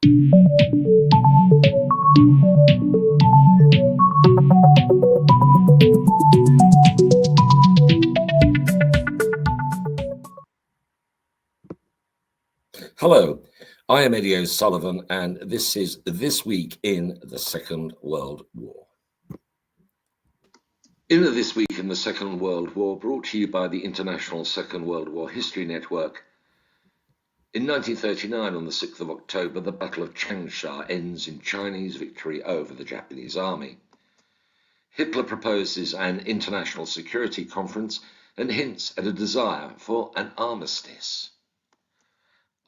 Hello, I am Eddie O'Sullivan, and this is This Week in the Second World War. In This Week in the Second World War, brought to you by the International Second World War History Network. In 1939, on the 6th of October, the Battle of Changsha ends in Chinese victory over the Japanese army. Hitler proposes an international security conference and hints at a desire for an armistice.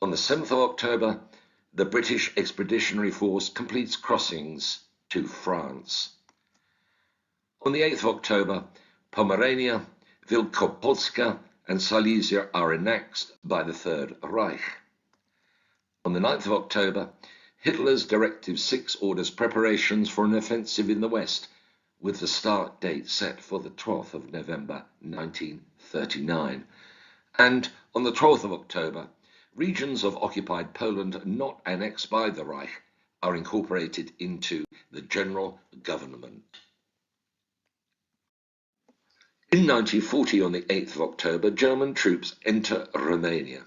On the 7th of October, the British Expeditionary Force completes crossings to France. On the 8th of October, Pomerania, Wielkopolska and Silesia are annexed by the Third Reich. On the 9th of October, Hitler's Directive 6 orders preparations for an offensive in the West, with the start date set for the 12th of November 1939. And on the 12th of October, regions of occupied Poland not annexed by the Reich are incorporated into the general government. In 1940, on the 8th of October, German troops enter Romania.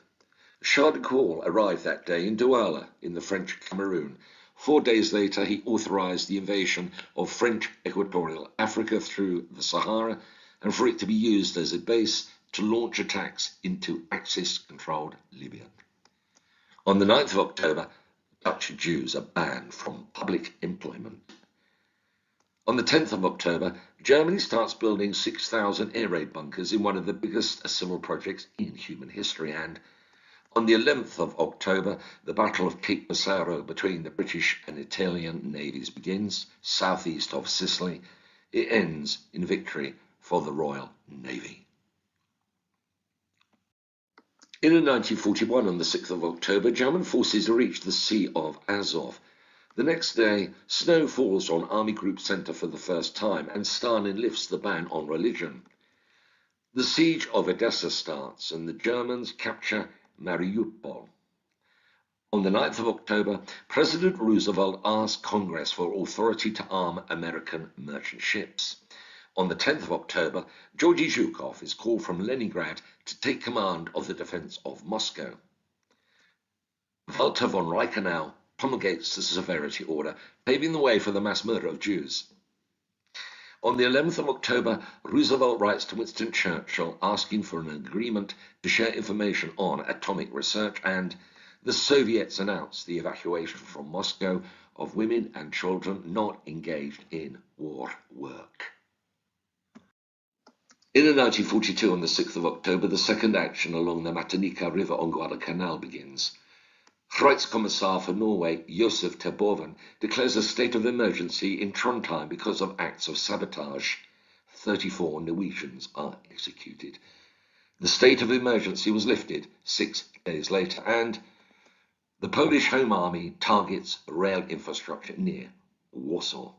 Charles de Gaulle arrived that day in Douala, in the French Cameroon. 4 days later, he authorised the invasion of French Equatorial Africa through the Sahara, and for it to be used as a base to launch attacks into Axis-controlled Libya. On the 9th of October, Dutch Jews are banned from public employment. On the 10th of October, Germany starts building 6,000 air raid bunkers in one of the biggest civil projects in human history, and on the 11th of October, the Battle of Cape Passaro between the British and Italian navies begins, southeast of Sicily. It ends in victory for the Royal Navy. In 1941, on the 6th of October, German forces reach the Sea of Azov. The next day, snow falls on Army Group Center for the first time, and Stalin lifts the ban on religion. The siege of Odessa starts, and the Germans capture Mariupol. On the 9th of October, President Roosevelt asks Congress for authority to arm American merchant ships. On the 10th of October, Georgy Zhukov is called from Leningrad to take command of the defense of Moscow. Walter von Reichenau promulgates the severity order, paving the way for the mass murder of Jews. On the 11th of October, Roosevelt writes to Winston Churchill asking for an agreement to share information on atomic research, and the Soviets announce the evacuation from Moscow of women and children not engaged in war work. In 1942, on the 6th of October, the second action along the Matanika River on Guadalcanal begins. Reichskommissar for Norway, Josef Terboven, declares a state of emergency in Trondheim because of acts of sabotage. 34 Norwegians are executed. The state of emergency was lifted 6 days later, and the Polish Home Army targets rail infrastructure near Warsaw.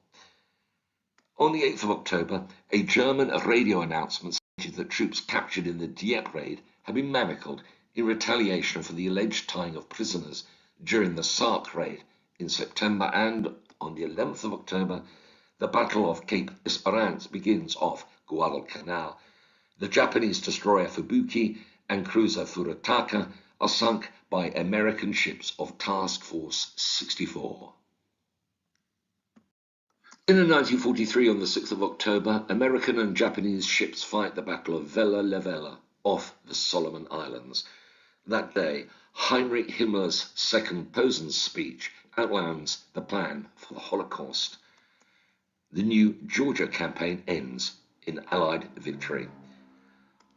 On the 8th of October, a German radio announcement stated that troops captured in the Dieppe raid had been manacled in retaliation for the alleged tying of prisoners during the Sark raid in September, and on the 11th of October, the Battle of Cape Esperance begins off Guadalcanal. The Japanese destroyer Fubuki and cruiser Furataka are sunk by American ships of Task Force 64. In 1943, on the 6th of October, American and Japanese ships fight the Battle of Vella Levella off the Solomon Islands. That day, Heinrich Himmler's second Posen speech outlines the plan for the Holocaust. The new Georgia campaign ends in Allied victory.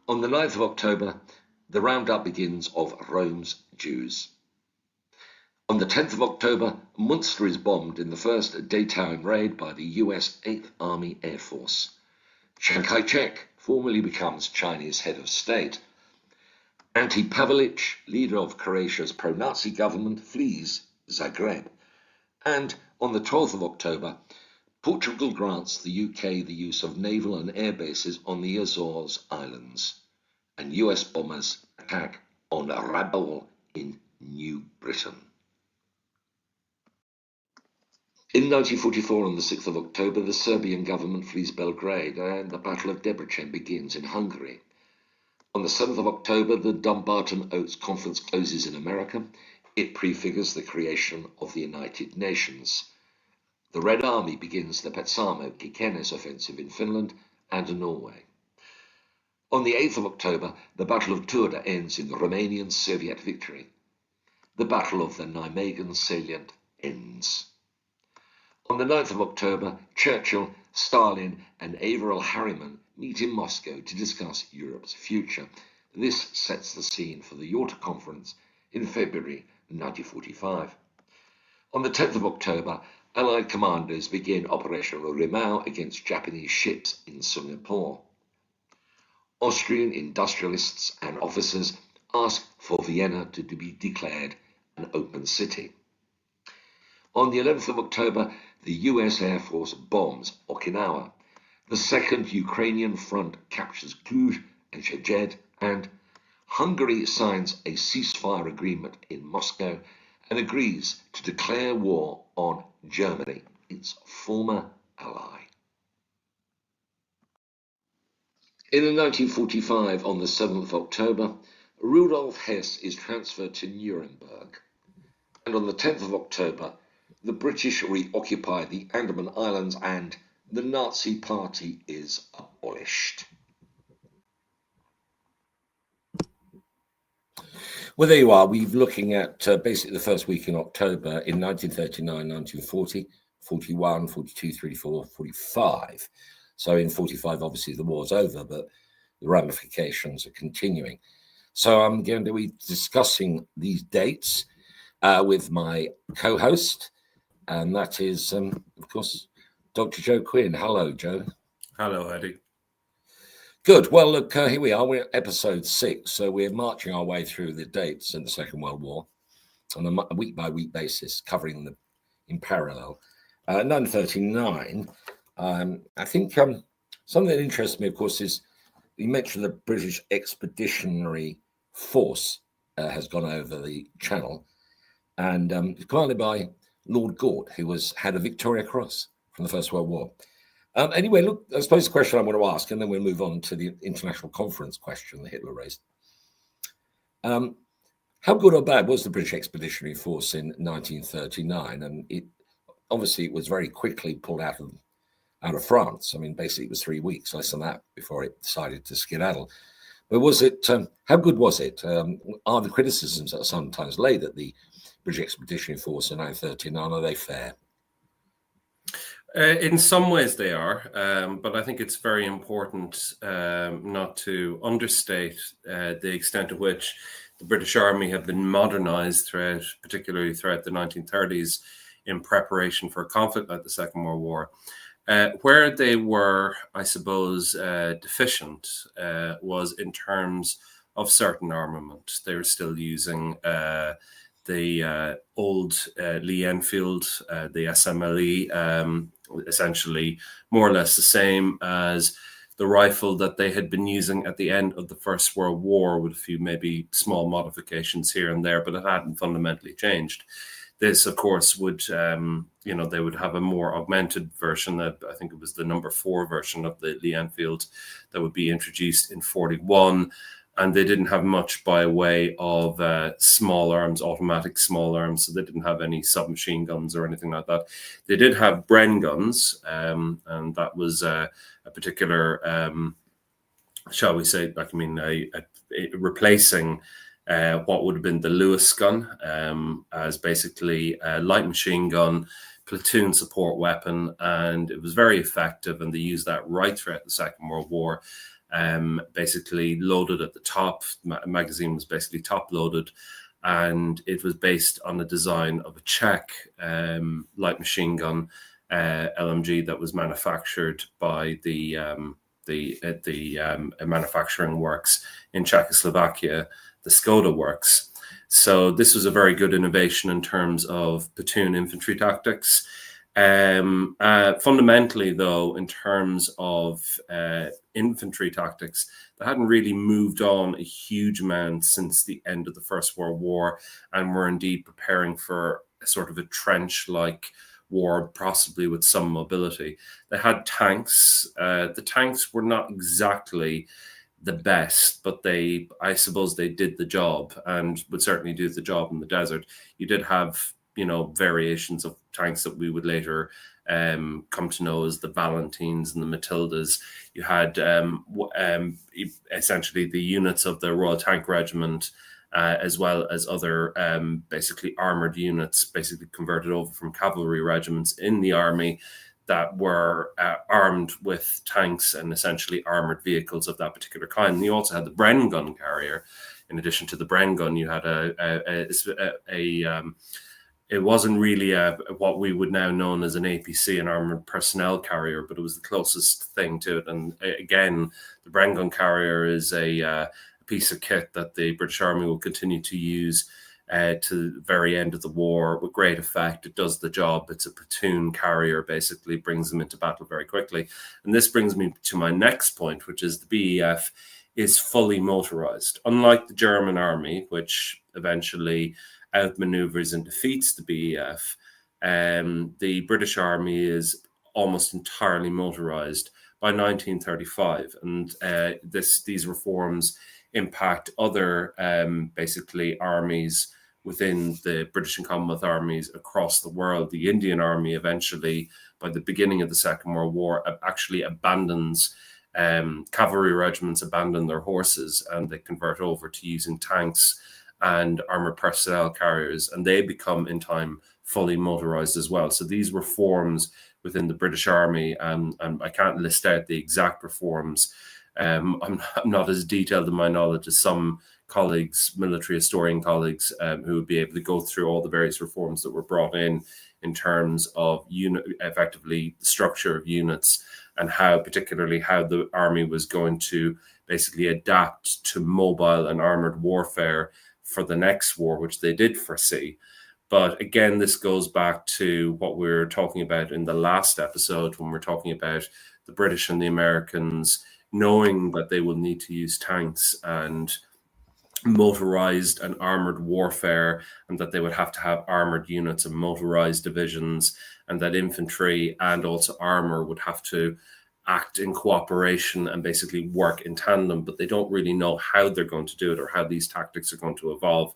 On the 9th of October, the roundup begins of Rome's Jews. On the 10th of October, Munster is bombed in the first daytime raid by the US 8th Army Air Force. Chiang Kai-shek formally becomes Chinese head of state. Ante Pavelic, leader of Croatia's pro-Nazi government, flees Zagreb. And on the 12th of October, Portugal grants the UK the use of naval and air bases on the Azores Islands, and US bombers attack on Rabaul in New Britain. In 1944, on the 6th of October, the Serbian government flees Belgrade and the Battle of Debrecen begins in Hungary. On the 7th of October, the Dumbarton Oaks Conference closes in America. It prefigures the creation of the United Nations. The Red Army begins the Petsamo-Kirkenes offensive in Finland and Norway. On the 8th of October, the Battle of Turda ends in Romanian Soviet victory. The Battle of the Nijmegen salient ends. On the 9th of October, Churchill, Stalin and Averell Harriman meet in Moscow to discuss Europe's future. This sets the scene for the Yalta Conference in February 1945. On the 10th of October, Allied commanders begin Operation Rimau against Japanese ships in Singapore. Austrian industrialists and officers ask for Vienna to be declared an open city. On the 11th of October, the US Air Force bombs Okinawa. The Second Ukrainian Front captures Cluj and Szeged, and Hungary signs a ceasefire agreement in Moscow and agrees to declare war on Germany, its former ally. In 1945, on the 7th of October, Rudolf Hess is transferred to Nuremberg, and on the 10th of October, the British reoccupy the Andaman Islands and the Nazi Party is abolished. Well, there you are. We're looking at basically the first week in October in 1939, 1940, 41, 42, 34, 45. So in 45, obviously the war's over, but the ramifications are continuing. So I'm going to be discussing these dates with my co-host, and that is, of course, Dr. Joe Quinn. Hello, Joe. Hello, Eddie. Good. Well, look, here we are. We're at episode 6, so we're marching our way through the dates in the Second World War on a week-by-week basis, covering them in parallel. 1939, I think something that interests me, of course, is you mentioned the British Expeditionary Force has gone over the Channel, and it's commanded by Lord Gaulle, who had a Victoria Cross from the First World War. Anyway, look, I suppose the question I want to ask, and then we'll move on to the international conference question that Hitler raised. How good or bad was the British Expeditionary Force in 1939? And it was very quickly pulled out of France. I mean, basically it was 3 weeks, less than that, before it decided to skedaddle. But was it, how good was it? Are the criticisms that are sometimes laid at the British Expeditionary Force in 1939, are they fair? In some ways they are, but I think it's very important not to understate the extent to which the British Army have been modernized particularly throughout the 1930s in preparation for a conflict like the Second World War. Where they were, I suppose, deficient was in terms of certain armament. They were still using the old Lee Enfield, the SMLE, essentially more or less the same as the rifle that they had been using at the end of the First World War, with a few maybe small modifications here and there, but it hadn't fundamentally changed. This, of course, would, they would have a more augmented version. I think it was the number 4 version of the Lee Enfield that would be introduced in 41. And they didn't have much by way of small arms, automatic small arms. So they didn't have any submachine guns or anything like that. They did have Bren guns, and that was a particular, shall we say, replacing what would have been the Lewis gun as basically a light machine gun, platoon support weapon. And it was very effective. And they used that right throughout the Second World War. Basically loaded at the top. Magazine was basically top loaded, and it was based on the design of a Czech light machine gun LMG that was manufactured by the manufacturing works in Czechoslovakia, the Skoda works. So this was a very good innovation in terms of platoon infantry tactics. Fundamentally, though, in terms of infantry tactics, they hadn't really moved on a huge amount since the end of the First World War, and were indeed preparing for a sort of a trench-like war, possibly with some mobility. They had tanks. The tanks were not exactly the best, but I suppose they did the job and would certainly do the job in the desert. You did have, variations of tanks that we would later come to know as the Valentines and the Matildas. You had essentially the units of the Royal Tank Regiment, as well as other basically armored units, basically converted over from cavalry regiments in the army, that were armed with tanks and essentially armored vehicles of that particular kind. And you also had the Bren gun carrier. In addition to the Bren gun, you had it wasn't really what we would now know as an APC, an armored personnel carrier, but it was the closest thing to it. And again, the Bren gun carrier is a piece of kit that the British Army will continue to use to the very end of the war with great effect. It does the job. It's a platoon carrier, basically brings them into battle very quickly. And this brings me to my next point, which is the BEF is fully motorized. Unlike the German army, which eventually outmaneuvers and defeats the BEF, the British army is almost entirely motorized by 1935. And these reforms impact other basically armies within the British and Commonwealth armies across the world. The Indian Army eventually, by the beginning of the Second World War, actually abandons cavalry regiments, abandon their horses, and they convert over to using tanks and armored personnel carriers, and they become in time fully motorized as well. So these reforms within the British Army, and I can't list out the exact reforms. I'm not as detailed in my knowledge as some colleagues, military historian colleagues, who would be able to go through all the various reforms that were brought in terms of effectively the structure of units and particularly how the army was going to basically adapt to mobile and armored warfare for the next war, which they did foresee. But again, this goes back to what we were talking about in the last episode when we're talking about the British and the Americans knowing that they will need to use tanks and motorized and armored warfare, and that they would have to have armored units and motorized divisions, and that infantry and also armor would have to act in cooperation and basically work in tandem, but they don't really know how they're going to do it or how these tactics are going to evolve.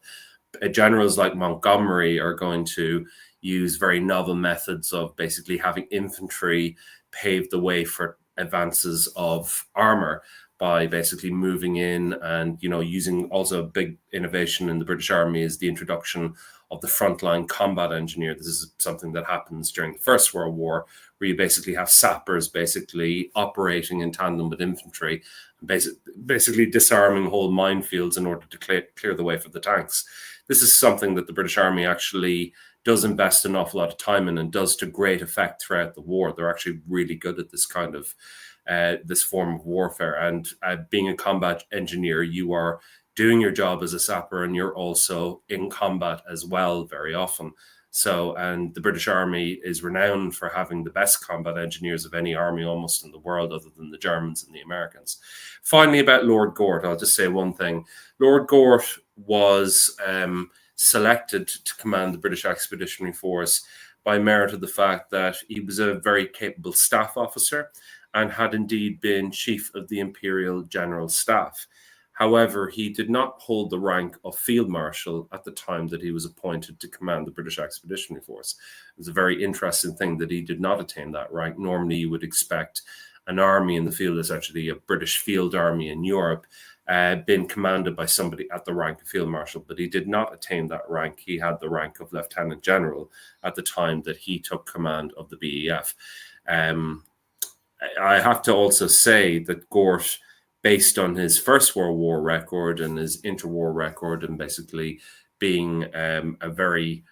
Generals like Montgomery are going to use very novel methods of basically having infantry pave the way for advances of armor by basically moving in and, using also a big innovation in the British Army is the introduction of the frontline combat engineer. This is something that happens during the First World War, where you basically have sappers basically operating in tandem with infantry, basically disarming whole minefields in order to clear the way for the tanks. This is something that the British Army actually does invest an awful lot of time in and does to great effect throughout the war. They're actually really good at this kind of this form of warfare. And being a combat engineer, you are doing your job as a sapper and you're also in combat as well very often. So, and the British Army is renowned for having the best combat engineers of any army almost in the world, other than the Germans and the Americans. Finally, about Lord Gort, I'll just say one thing. Lord Gort was selected to command the British Expeditionary Force by merit of the fact that he was a very capable staff officer and had indeed been Chief of the Imperial General Staff. However, he did not hold the rank of Field Marshal at the time that he was appointed to command the British Expeditionary Force. It was a very interesting thing that he did not attain that rank. Normally, you would expect an army in the field, essentially a British field army in Europe, been commanded by somebody at the rank of Field Marshal, but he did not attain that rank. He had the rank of Lieutenant General at the time that he took command of the BEF. I have to also say that Gort, based on his First World War record and his interwar record and basically being a very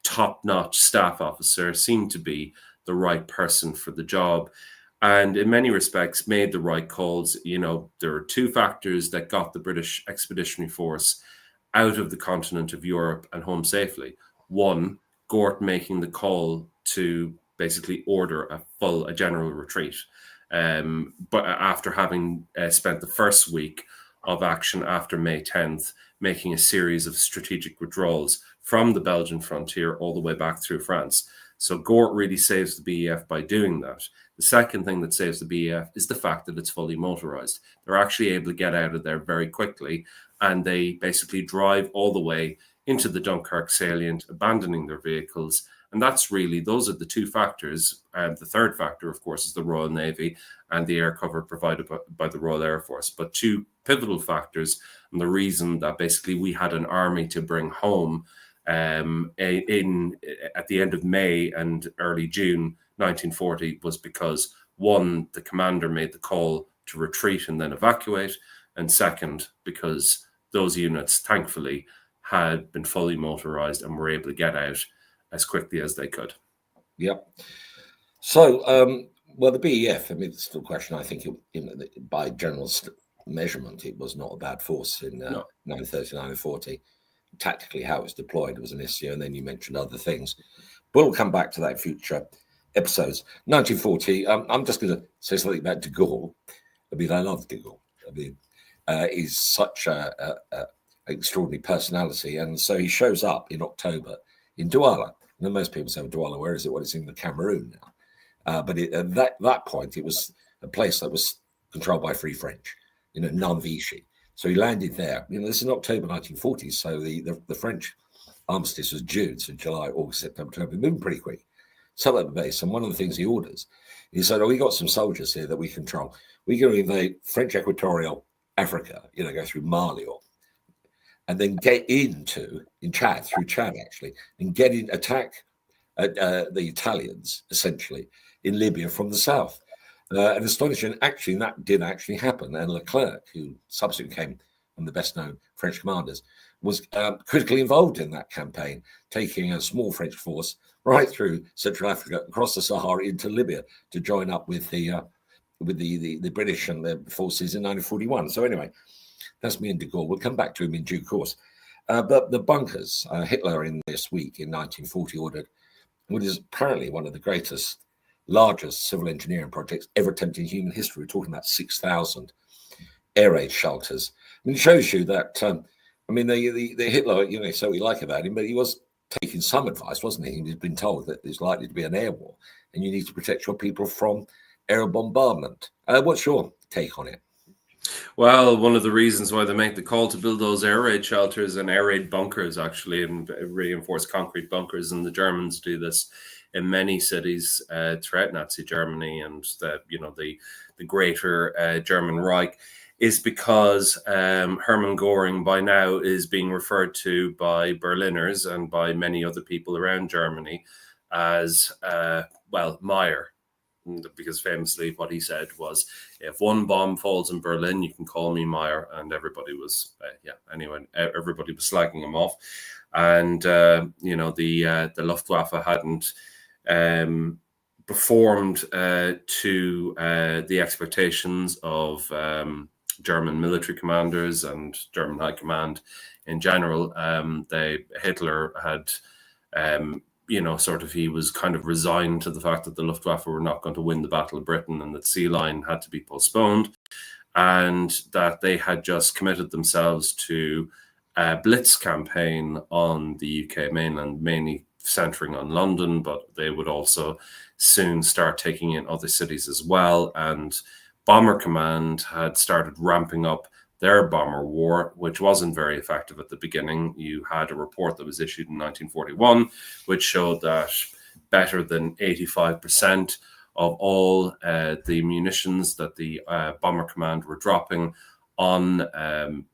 top-notch staff officer, seemed to be the right person for the job. And in many respects, made the right calls. There are two factors that got the British Expeditionary Force out of the continent of Europe and home safely. One, Gort making the call to basically order a general retreat. But after having spent the first week of action after May 10th, making a series of strategic withdrawals from the Belgian frontier all the way back through France. So Gort really saves the BEF by doing that. The second thing that saves the BEF is the fact that it's fully motorized. They're actually able to get out of there very quickly, and they basically drive all the way into the Dunkirk salient, abandoning their vehicles. And that's really, those are the two factors. And the third factor, of course, is the Royal Navy and the air cover provided by the Royal Air Force. But two pivotal factors, and the reason that basically we had an army to bring home at the end of May and early June 1940 was because, one, the commander made the call to retreat and then evacuate, and second, because those units, thankfully, had been fully motorized and were able to get out as quickly as they could. Yep. So, well, the BEF, I mean, it's still a question. I think by general measurement, it was not a bad force in 1939 and 40. Tactically, how it was deployed was an issue, and then you mentioned other things. We'll come back to that in future episodes. 1940, I'm just going to say something about de Gaulle. I mean, I love de Gaulle. I mean, he's such an extraordinary personality, and so he shows up in October in Douala. And most people say, Douala, where is it? Well, it's in the Cameroon now. But at that point, it was a place that was controlled by Free French, non-Vichy. So he landed there. This is in October 1940, so the French armistice was June, so July, August, September, October, moving pretty quick. So at the base, and one of the things he orders, he said, we got some soldiers here that we control. We're going to invade French Equatorial Africa, go through Mali and then get in Chad, through Chad actually, and attack the Italians, essentially, in Libya from the south. And astonishing, actually, that did actually happen. And Leclerc, who subsequently became one of the best-known French commanders, was critically involved in that campaign, taking a small French force right through Central Africa, across the Sahara into Libya to join up with the British and their forces in 1941. So anyway, that's me and de Gaulle. We'll come back to him in due course. But the bunkers, Hitler in this week in 1940 ordered what is apparently one of the largest civil engineering projects ever attempted in human history. We're talking about 6,000 air raid shelters. I mean, it shows you that, the Hitler, so we like about him, but he was taking some advice, wasn't he? He's been told that there's likely to be an air war and you need to protect your people from air bombardment. What's your take on it? Well, one of the reasons why they make the call to build those air raid shelters and air raid bunkers, actually, and reinforced concrete bunkers, and the Germans do this in many cities throughout Nazi Germany and the greater German Reich, is because Hermann Göring by now is being referred to by Berliners and by many other people around Germany as, Meyer. Because famously what he said was, if one bomb falls in Berlin, you can call me Meyer. And everybody was, everybody was slagging him off. And, the Luftwaffe hadn't performed to the expectations of German military commanders and German high command in general. Hitler had... he was kind of resigned to the fact that the Luftwaffe were not going to win the Battle of Britain and that Sea Line had to be postponed, and that they had just committed themselves to a blitz campaign on the UK mainland, mainly centering on London, but they would also soon start taking in other cities as well. And Bomber Command had started ramping up their bomber war, which wasn't very effective at the beginning. You had a report that was issued in 1941, which showed that better than 85% of all the munitions that the Bomber Command were dropping on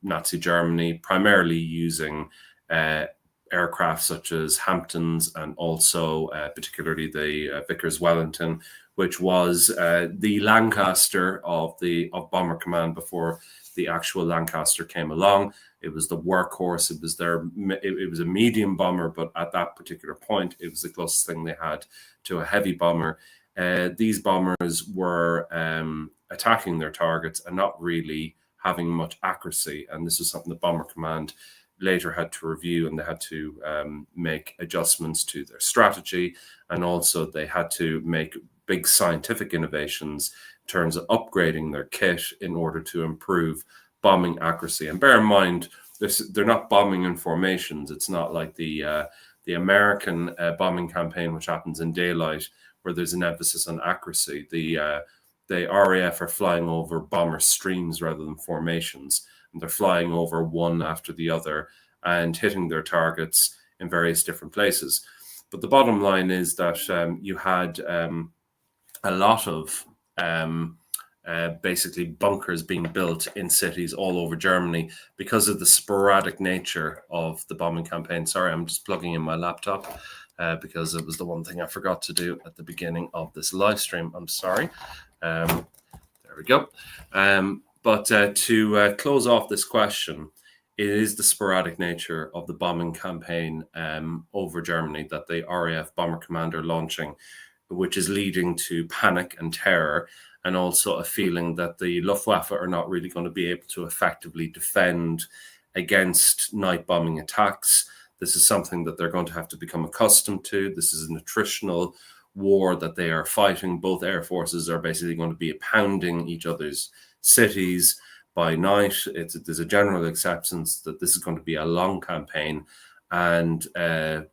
Nazi Germany, primarily using aircraft such as Hamptons and also particularly the Vickers Wellington, which was the Lancaster of Bomber Command before the actual Lancaster came along. It was the workhorse. It was a medium bomber, but at that particular point, it was the closest thing they had to a heavy bomber. These bombers were attacking their targets and not really having much accuracy. And this was something the Bomber Command later had to review, and they had to make adjustments to their strategy. And also they had to make big scientific innovations in terms of upgrading their kit in order to improve bombing accuracy. And bear in mind, they're not bombing in formations. It's not like the the American bombing campaign, which happens in daylight, where there's an emphasis on accuracy. The RAF are flying over bomber streams rather than formations, and they're flying over one after the other and hitting their targets in various different places. But the bottom line is that you had a lot of basically bunkers being built in cities all over Germany because of the sporadic nature of the bombing campaign. Sorry, I'm just plugging in my laptop because it was the one thing I forgot to do at the beginning of this live stream. I'm sorry. There we go. But to close off this question, it is the sporadic nature of the bombing campaign over Germany that the RAF bomber commander launching, which is leading to panic and terror, and also a feeling that the Luftwaffe are not really going to be able to effectively defend against night bombing attacks. This is something that they're going to have to become accustomed to. This is an attritional war that they are fighting. Both air forces are basically going to be pounding each other's cities by night. There's a general acceptance that this is going to be a long campaign. And, to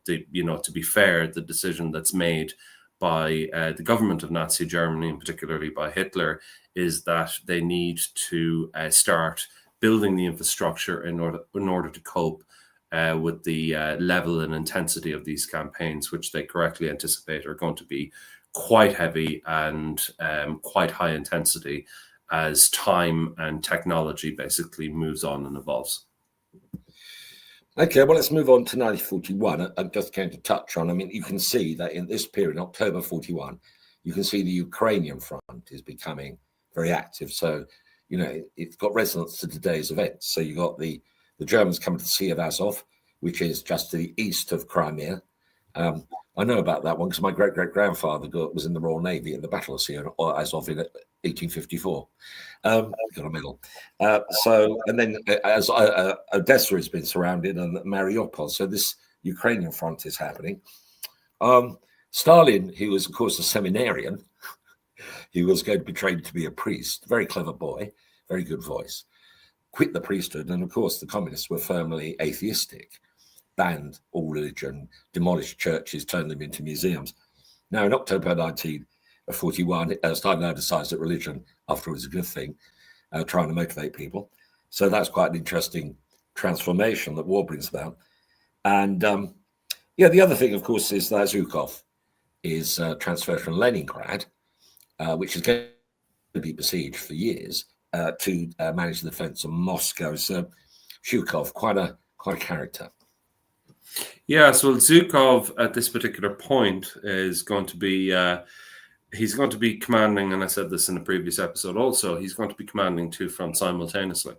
be fair, the decision that's made by the government of Nazi Germany, and particularly by Hitler, is that they need to start building the infrastructure in order to cope with the level and intensity of these campaigns, which they correctly anticipate are going to be quite heavy and quite high intensity as time and technology basically moves on and evolves. Okay, well, let's move on to 1941. I'm just going to touch on, you can see that in this period, in October 41, you can see the Ukrainian front is becoming very active. So, it's got resonance to today's events. So you got the Germans coming to the Sea of Azov, which is just to the east of Crimea. I know about that one because my great-great-grandfather was in the Royal Navy at the Battle of Sea of Azov in 1854. Got a medal. And then as Odessa has been surrounded, and Mariupol. So this Ukrainian front is happening. Stalin, he was, of course, a seminarian. He was going to be trained to be a priest. Very clever boy, very good voice. Quit the priesthood, and of course, the communists were firmly atheistic. Banned all religion, demolished churches, turned them into museums. Now, in October 1941, Stalin now decides that religion, after all, is a good thing, trying to motivate people. So that's quite an interesting transformation that war brings about. And the other thing, of course, is that Zhukov is transferred from Leningrad, which is going to be besieged for years, to manage the defense of Moscow. So Zhukov, quite a character. Yeah, so Zhukov at this particular point is going to be, he's going to be commanding, and I said this in a previous episode also, he's going to be commanding two fronts simultaneously.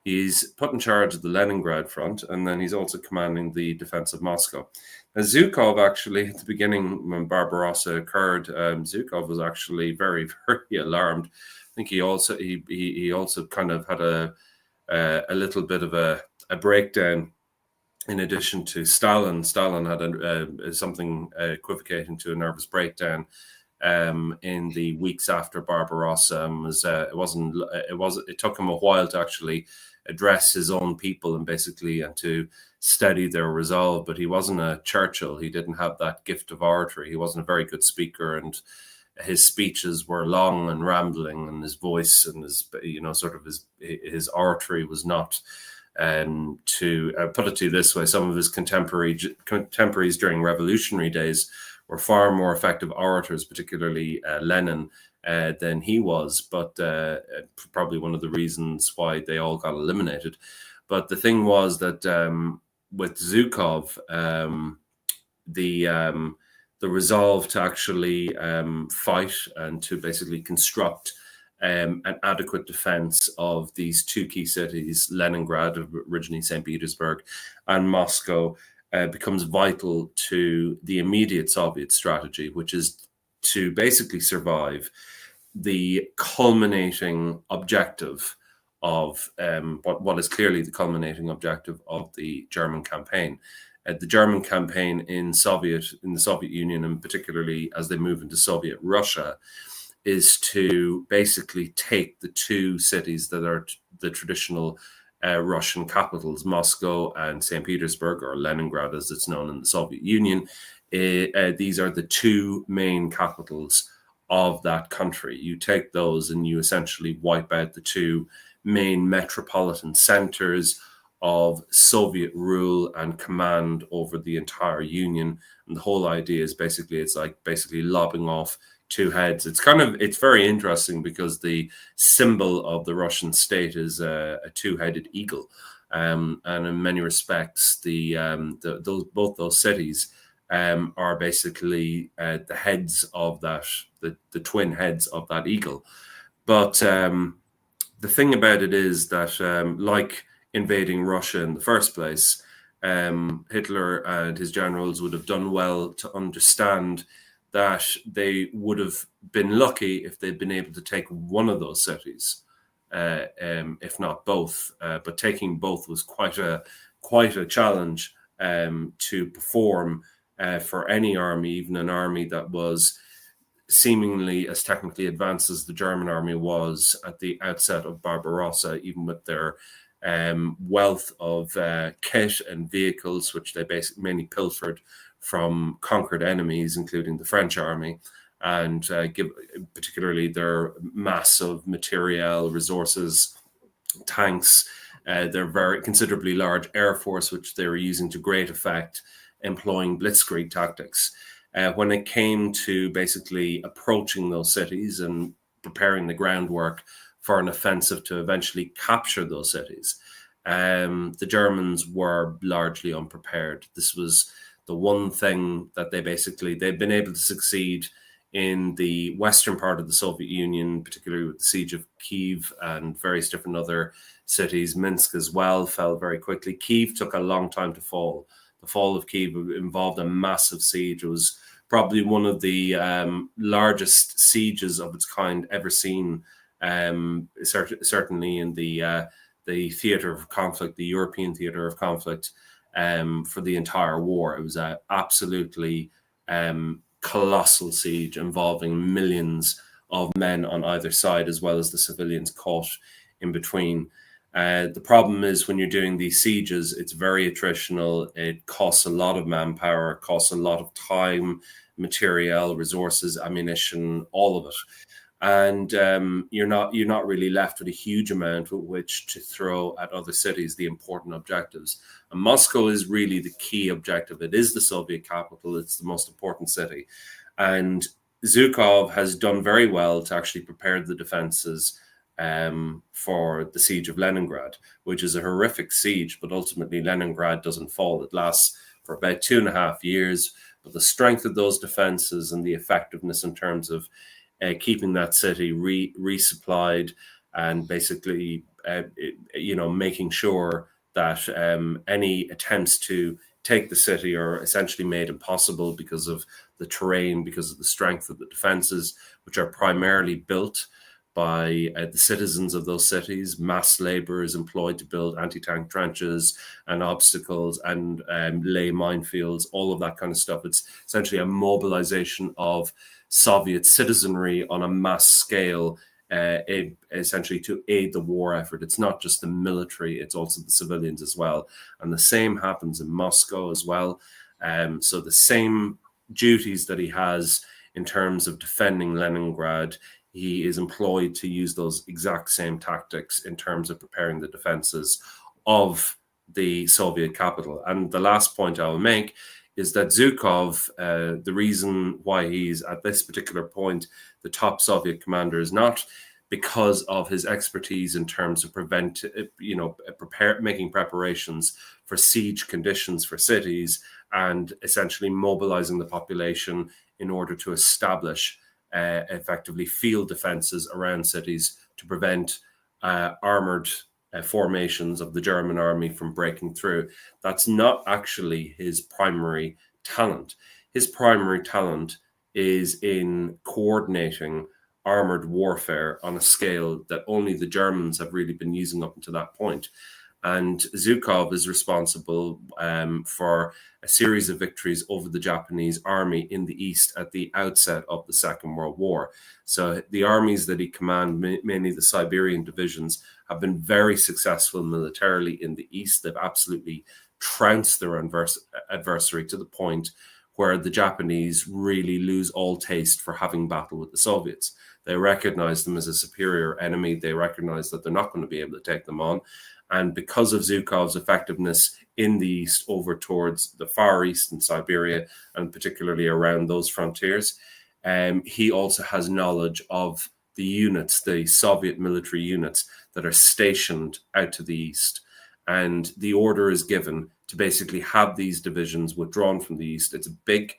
He's put in charge of the Leningrad front, and then he's also commanding the defense of Moscow. Now, Zhukov actually, at the beginning when Barbarossa occurred, Zhukov was actually very, very alarmed. I think he also kind of had a little bit of a breakdown. In addition to Stalin had something equivocating to a nervous breakdown in the weeks after Barbarossa. It took him a while to actually address his own people and to steady their resolve. But he wasn't a Churchill. He didn't have that gift of oratory. He wasn't a very good speaker, and his speeches were long and rambling, and his voice and his oratory was not. To put it to you this way, some of his contemporaries during revolutionary days were far more effective orators, particularly Lenin, than he was, but probably one of the reasons why they all got eliminated. But the thing was that with Zhukov, the resolve to actually fight and to basically construct an adequate defense of these two key cities, Leningrad, originally St. Petersburg, and Moscow, becomes vital to the immediate Soviet strategy, which is to basically survive the culminating objective of what is clearly the culminating objective of the German campaign. The German campaign in the Soviet Union, and particularly as they move into Soviet Russia, is to basically take the two cities that are the traditional Russian capitals, Moscow and St. Petersburg, or Leningrad as it's known in the Soviet Union. These are the two main capitals of that country. You take those and you essentially wipe out the two main metropolitan centers of Soviet rule and command over the entire Union. And the whole idea is it's like lobbing off two heads. It's very interesting because the symbol of the Russian state is a two-headed eagle. And in many respects, both those cities are basically the heads of that, the twin heads of that eagle. But the thing about it is that, like invading Russia in the first place, Hitler and his generals would have done well to understand that they would have been lucky if they'd been able to take one of those cities, if not both. But taking both was quite a challenge to perform for any army, even an army that was seemingly as technically advanced as the German army was at the outset of Barbarossa, even with their wealth of kit and vehicles, which they basically mainly pilfered from conquered enemies, including the French army, and particularly their massive material, resources, tanks, their very considerably large air force, which they were using to great effect, employing blitzkrieg tactics. When it came to basically approaching those cities and preparing the groundwork for an offensive to eventually capture those cities, the Germans were largely unprepared. This was the one thing that they'd been able to succeed in the western part of the Soviet Union, particularly with the siege of Kiev and various different other cities. Minsk as well fell very quickly. Kiev took a long time to fall. The fall of Kiev involved a massive siege. It was probably one of the largest sieges of its kind ever seen, certainly in the theater of conflict, the European theater of conflict, for the entire war. It was an absolutely colossal siege involving millions of men on either side, as well as the civilians caught in between. The problem is when you're doing these sieges, it's very attritional. It costs a lot of manpower, it costs a lot of time, material, resources, ammunition, all of it. And you're not really left with a huge amount with which to throw at other cities, the important objectives. And Moscow is really the key objective. It is the Soviet capital. It's the most important city. And Zhukov has done very well to actually prepare the defenses for the siege of Leningrad, which is a horrific siege, but ultimately Leningrad doesn't fall. It lasts for about 2.5 years, but the strength of those defenses and the effectiveness in terms of keeping that city resupplied and basically, making sure that any attempts to take the city are essentially made impossible because of the terrain, because of the strength of the defenses, which are primarily built by the citizens of those cities. Mass labor is employed to build anti-tank trenches and obstacles and lay minefields, all of that kind of stuff. It's essentially a mobilization of Soviet citizenry on a mass scale, essentially to aid the war effort. It's not just the military, it's also the civilians as well. And the same happens in Moscow as well. So the same duties that he has in terms of defending Leningrad, he is employed to use those exact same tactics in terms of preparing the defenses of the Soviet capital. And the last point I will make is that Zhukov, the reason why he's at this particular point the top Soviet commander is not because of his expertise in terms of making preparations for siege conditions for cities and essentially mobilizing the population in order to establish effectively field defenses around cities to prevent armored formations of the German army from breaking through. That's not actually his primary talent. His primary talent is in coordinating armored warfare on a scale that only the Germans have really been using up until that point. And Zhukov is responsible for a series of victories over the Japanese army in the east at the outset of the Second World War. So the armies that he commanded, mainly the Siberian divisions, have been very successful militarily in the east. They've absolutely trounced their adversary to the point where the Japanese really lose all taste for having battle with the Soviets. They recognize them as a superior enemy. They recognize that they're not going to be able to take them on. And because of Zhukov's effectiveness in the east over towards the Far East and Siberia, and particularly around those frontiers, he also has knowledge of the units, the Soviet military units that are stationed out to the east. And the order is given to basically have these divisions withdrawn from the east. It's a big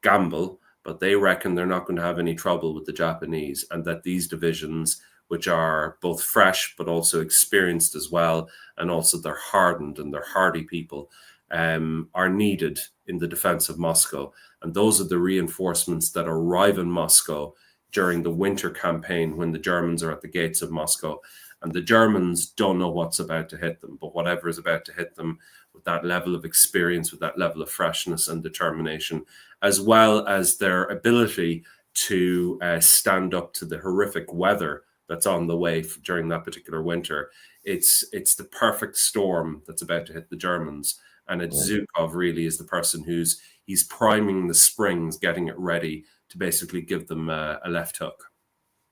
gamble, but they reckon they're not going to have any trouble with the Japanese, and that these divisions, which are both fresh but also experienced as well, and also they're hardened and they're hardy people, are needed in the defense of Moscow. And those are the reinforcements that arrive in Moscow during the winter campaign when the Germans are at the gates of Moscow. And the Germans don't know what's about to hit them, but whatever is about to hit them, with that level of experience, with that level of freshness and determination, as well as their ability to stand up to the horrific weather that's on the way during that particular winter. It's the perfect storm that's about to hit the Germans. And Zhukov really is the person he's priming the springs, getting it ready to basically give them a left hook.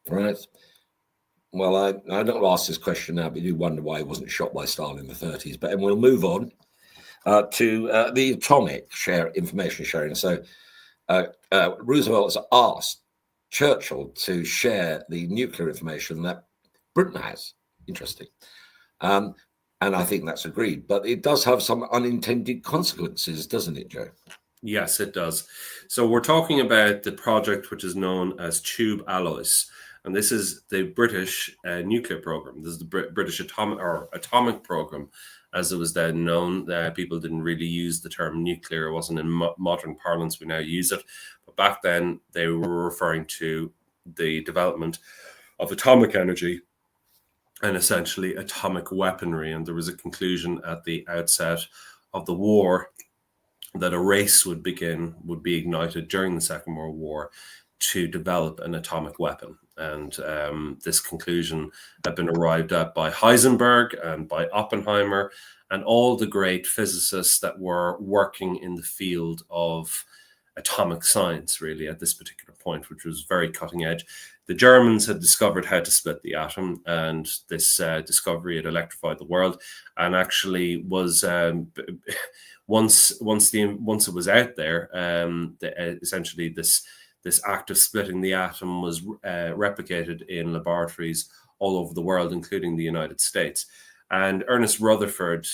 Right. Well, I don't ask this question now, but you do wonder why he wasn't shot by Stalin in the 30s. But we'll move on to the atomic information sharing. So Roosevelt has asked Churchill to share the nuclear information that Britain has. Interesting. And I think that's agreed. But it does have some unintended consequences, doesn't it, Joe? Yes, it does. So we're talking about the project which is known as Tube Alloys. And this is the British nuclear program. This is the British atomic program, as it was then known. People didn't really use the term nuclear. It wasn't in modern parlance. We now use it. But back then, they were referring to the development of atomic energy and essentially atomic weaponry. And there was a conclusion at the outset of the war that a race would be ignited during the Second World War to develop an atomic weapon. And this conclusion had been arrived at by Heisenberg and by Oppenheimer and all the great physicists that were working in the field of atomic science, really, at this particular point, which was very cutting edge. The Germans had discovered how to split the atom, and this discovery had electrified the world, and actually was once it was out there, essentially this act of splitting the atom was replicated in laboratories all over the world, including the United States. And Ernest Rutherford,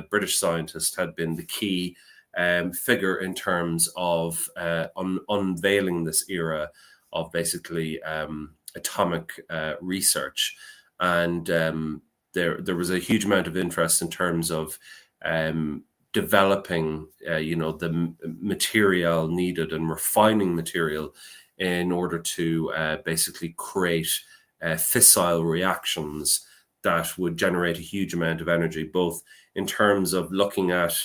British scientist, had been the key figure in terms of unveiling this era of basically atomic research. And there was a huge amount of interest in terms of developing, the material needed and refining material in order to basically create fissile reactions that would generate a huge amount of energy, both in terms of looking at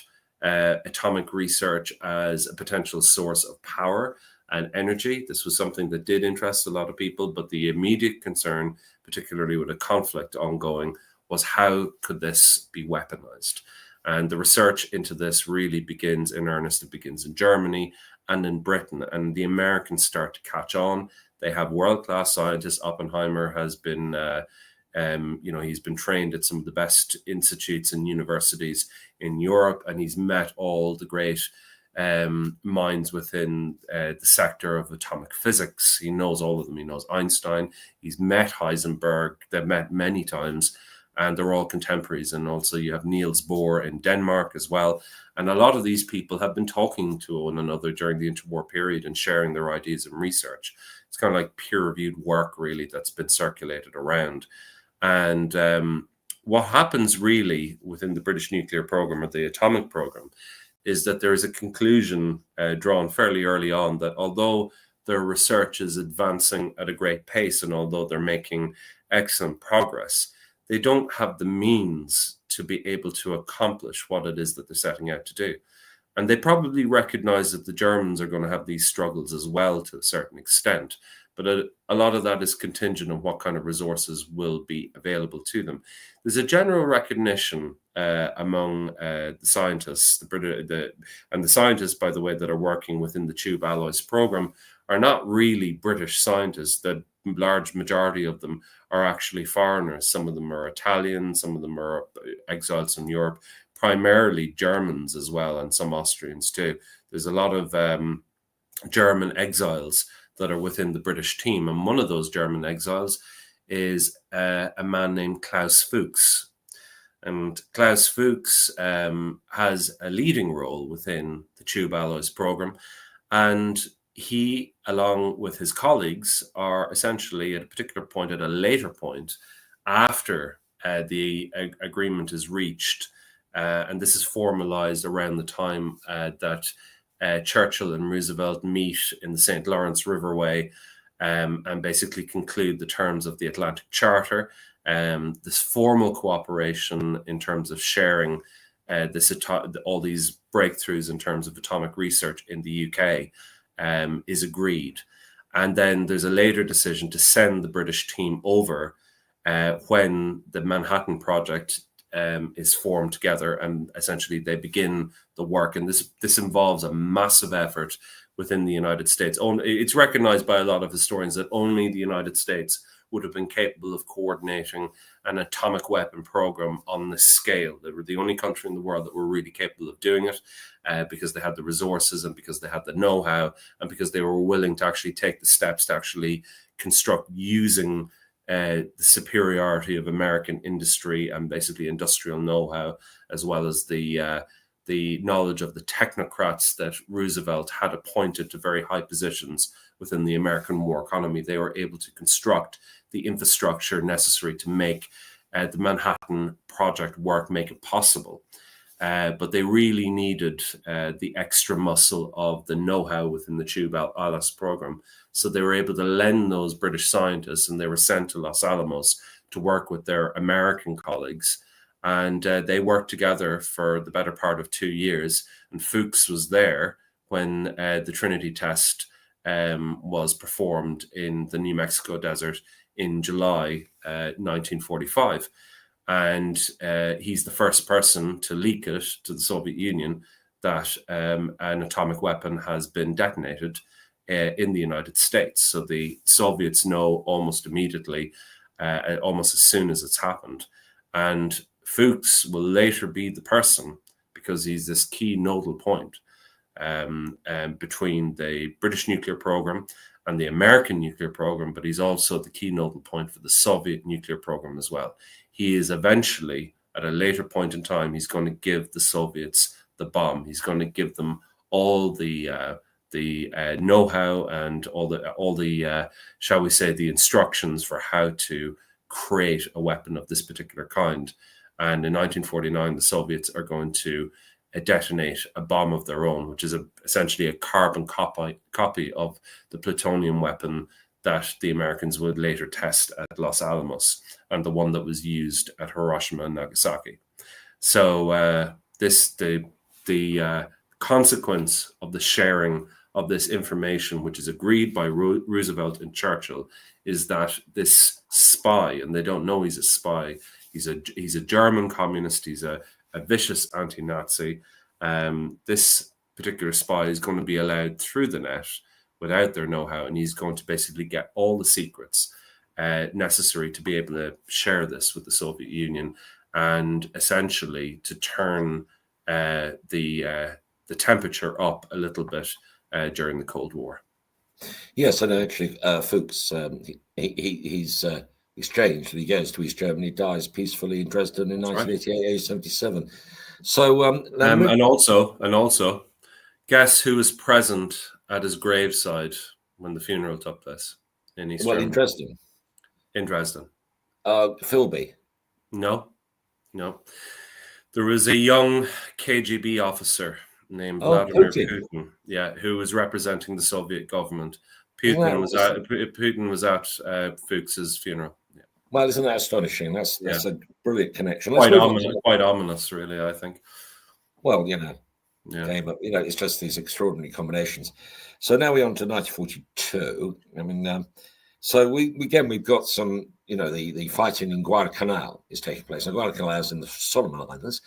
atomic research as a potential source of power and energy. This was something that did interest a lot of people, but the immediate concern, particularly with a conflict ongoing, was how could this be weaponized? And the research into this really begins in earnest. It begins in Germany and in Britain, and the Americans start to catch on. They have world-class scientists. Oppenheimer has been, he's been trained at some of the best institutes and universities in Europe, and he's met all the great minds within the sector of atomic physics. He knows all of them. He knows Einstein. He's met Heisenberg. They've met many times, and they're all contemporaries. And also you have Niels Bohr in Denmark as well. And a lot of these people have been talking to one another during the interwar period and sharing their ideas and research. It's kind of like peer-reviewed work, really, that's been circulated around. And what happens really within the British nuclear program or the atomic program is that there is a conclusion drawn fairly early on that although their research is advancing at a great pace and although they're making excellent progress, they don't have the means to to be able to accomplish what it is that they're setting out to do. And they probably recognize that the Germans are going to have these struggles as well to a certain extent. But a lot of that is contingent on what kind of resources will be available to them. There's a general recognition among the scientists, and the scientists, by the way, that are working within the Tube Alloys program are not really British scientists. The large majority of them are actually foreigners. Some of them are Italian, some of them are exiles from Europe, primarily Germans as well, and some Austrians too. There's a lot of German exiles that are within the British team, and one of those German exiles is a man named Klaus Fuchs. And Klaus Fuchs has a leading role within the Tube Alloys program, and he, along with his colleagues, are essentially at a particular point, at a later point, after the agreement is reached, and this is formalized around the time that Churchill and Roosevelt meet in the St. Lawrence Riverway and basically conclude the terms of the Atlantic Charter. This formal cooperation in terms of sharing all these breakthroughs in terms of atomic research in the UK is agreed. And then there's a later decision to send the British team over when the Manhattan Project is formed together, and essentially they begin the work. And this involves a massive effort within the United States. It's recognized by a lot of historians that only the United States would have been capable of coordinating an atomic weapon program on this scale. They were the only country in the world that were really capable of doing it because they had the resources and because they had the know-how and because they were willing to actually take the steps to actually construct using the superiority of American industry and basically industrial know-how, as well as the knowledge of the technocrats that Roosevelt had appointed to very high positions within the American war economy. They were able to construct the infrastructure necessary to make the Manhattan Project work, make it possible. But they really needed the extra muscle of the know-how within the Tube Alloys program. So they were able to lend those British scientists, and they were sent to Los Alamos to work with their American colleagues. And they worked together for the better part of 2 years. And Fuchs was there when the Trinity test was performed in the New Mexico desert in July 1945. And he's the first person to leak it to the Soviet Union that an atomic weapon has been detonated in the United States. So the Soviets know almost immediately, almost as soon as it's happened. And Fuchs will later be the person, because he's this key nodal point between the British nuclear program and the American nuclear program, but he's also the key nodal point for the Soviet nuclear program as well. He is eventually, at a later point in time, he's going to give the Soviets the bomb. He's going to give them all the know-how and all the shall we say, the instructions for how to create a weapon of this particular kind. And in 1949, the Soviets are going to detonate a bomb of their own, which is essentially a carbon copy of the plutonium weapon that the Americans would later test at Los Alamos, and the one that was used at Hiroshima and Nagasaki. So the consequence of the sharing of this information, which is agreed by Roosevelt and Churchill, is that this spy, and they don't know he's a spy, he's a German communist, he's a vicious anti-Nazi. This particular spy is going to be allowed through the net without their know-how, and he's going to basically get all the secrets necessary to be able to share this with the Soviet Union, and essentially to turn the temperature up a little bit during the Cold War. Yes, and actually, Fuchs, he's exchanged. He goes to East Germany, dies peacefully in Dresden in 1988, age 77. So, and also, guess who was present at his graveside when the funeral took place in East Germany? In Dresden. In Dresden. Philby. No. There was a young KGB officer named Vladimir Putin, who was representing the Soviet government. Putin was at Fuchs's funeral. Yeah. Well, isn't that astonishing? That's a brilliant connection. Quite ominous, really, I think. Well, okay, but it's just these extraordinary combinations. So now we're on to 1942. I mean, so we've got some, the fighting in Guadalcanal is taking place. Now, Guadalcanal is in the Solomon Islands.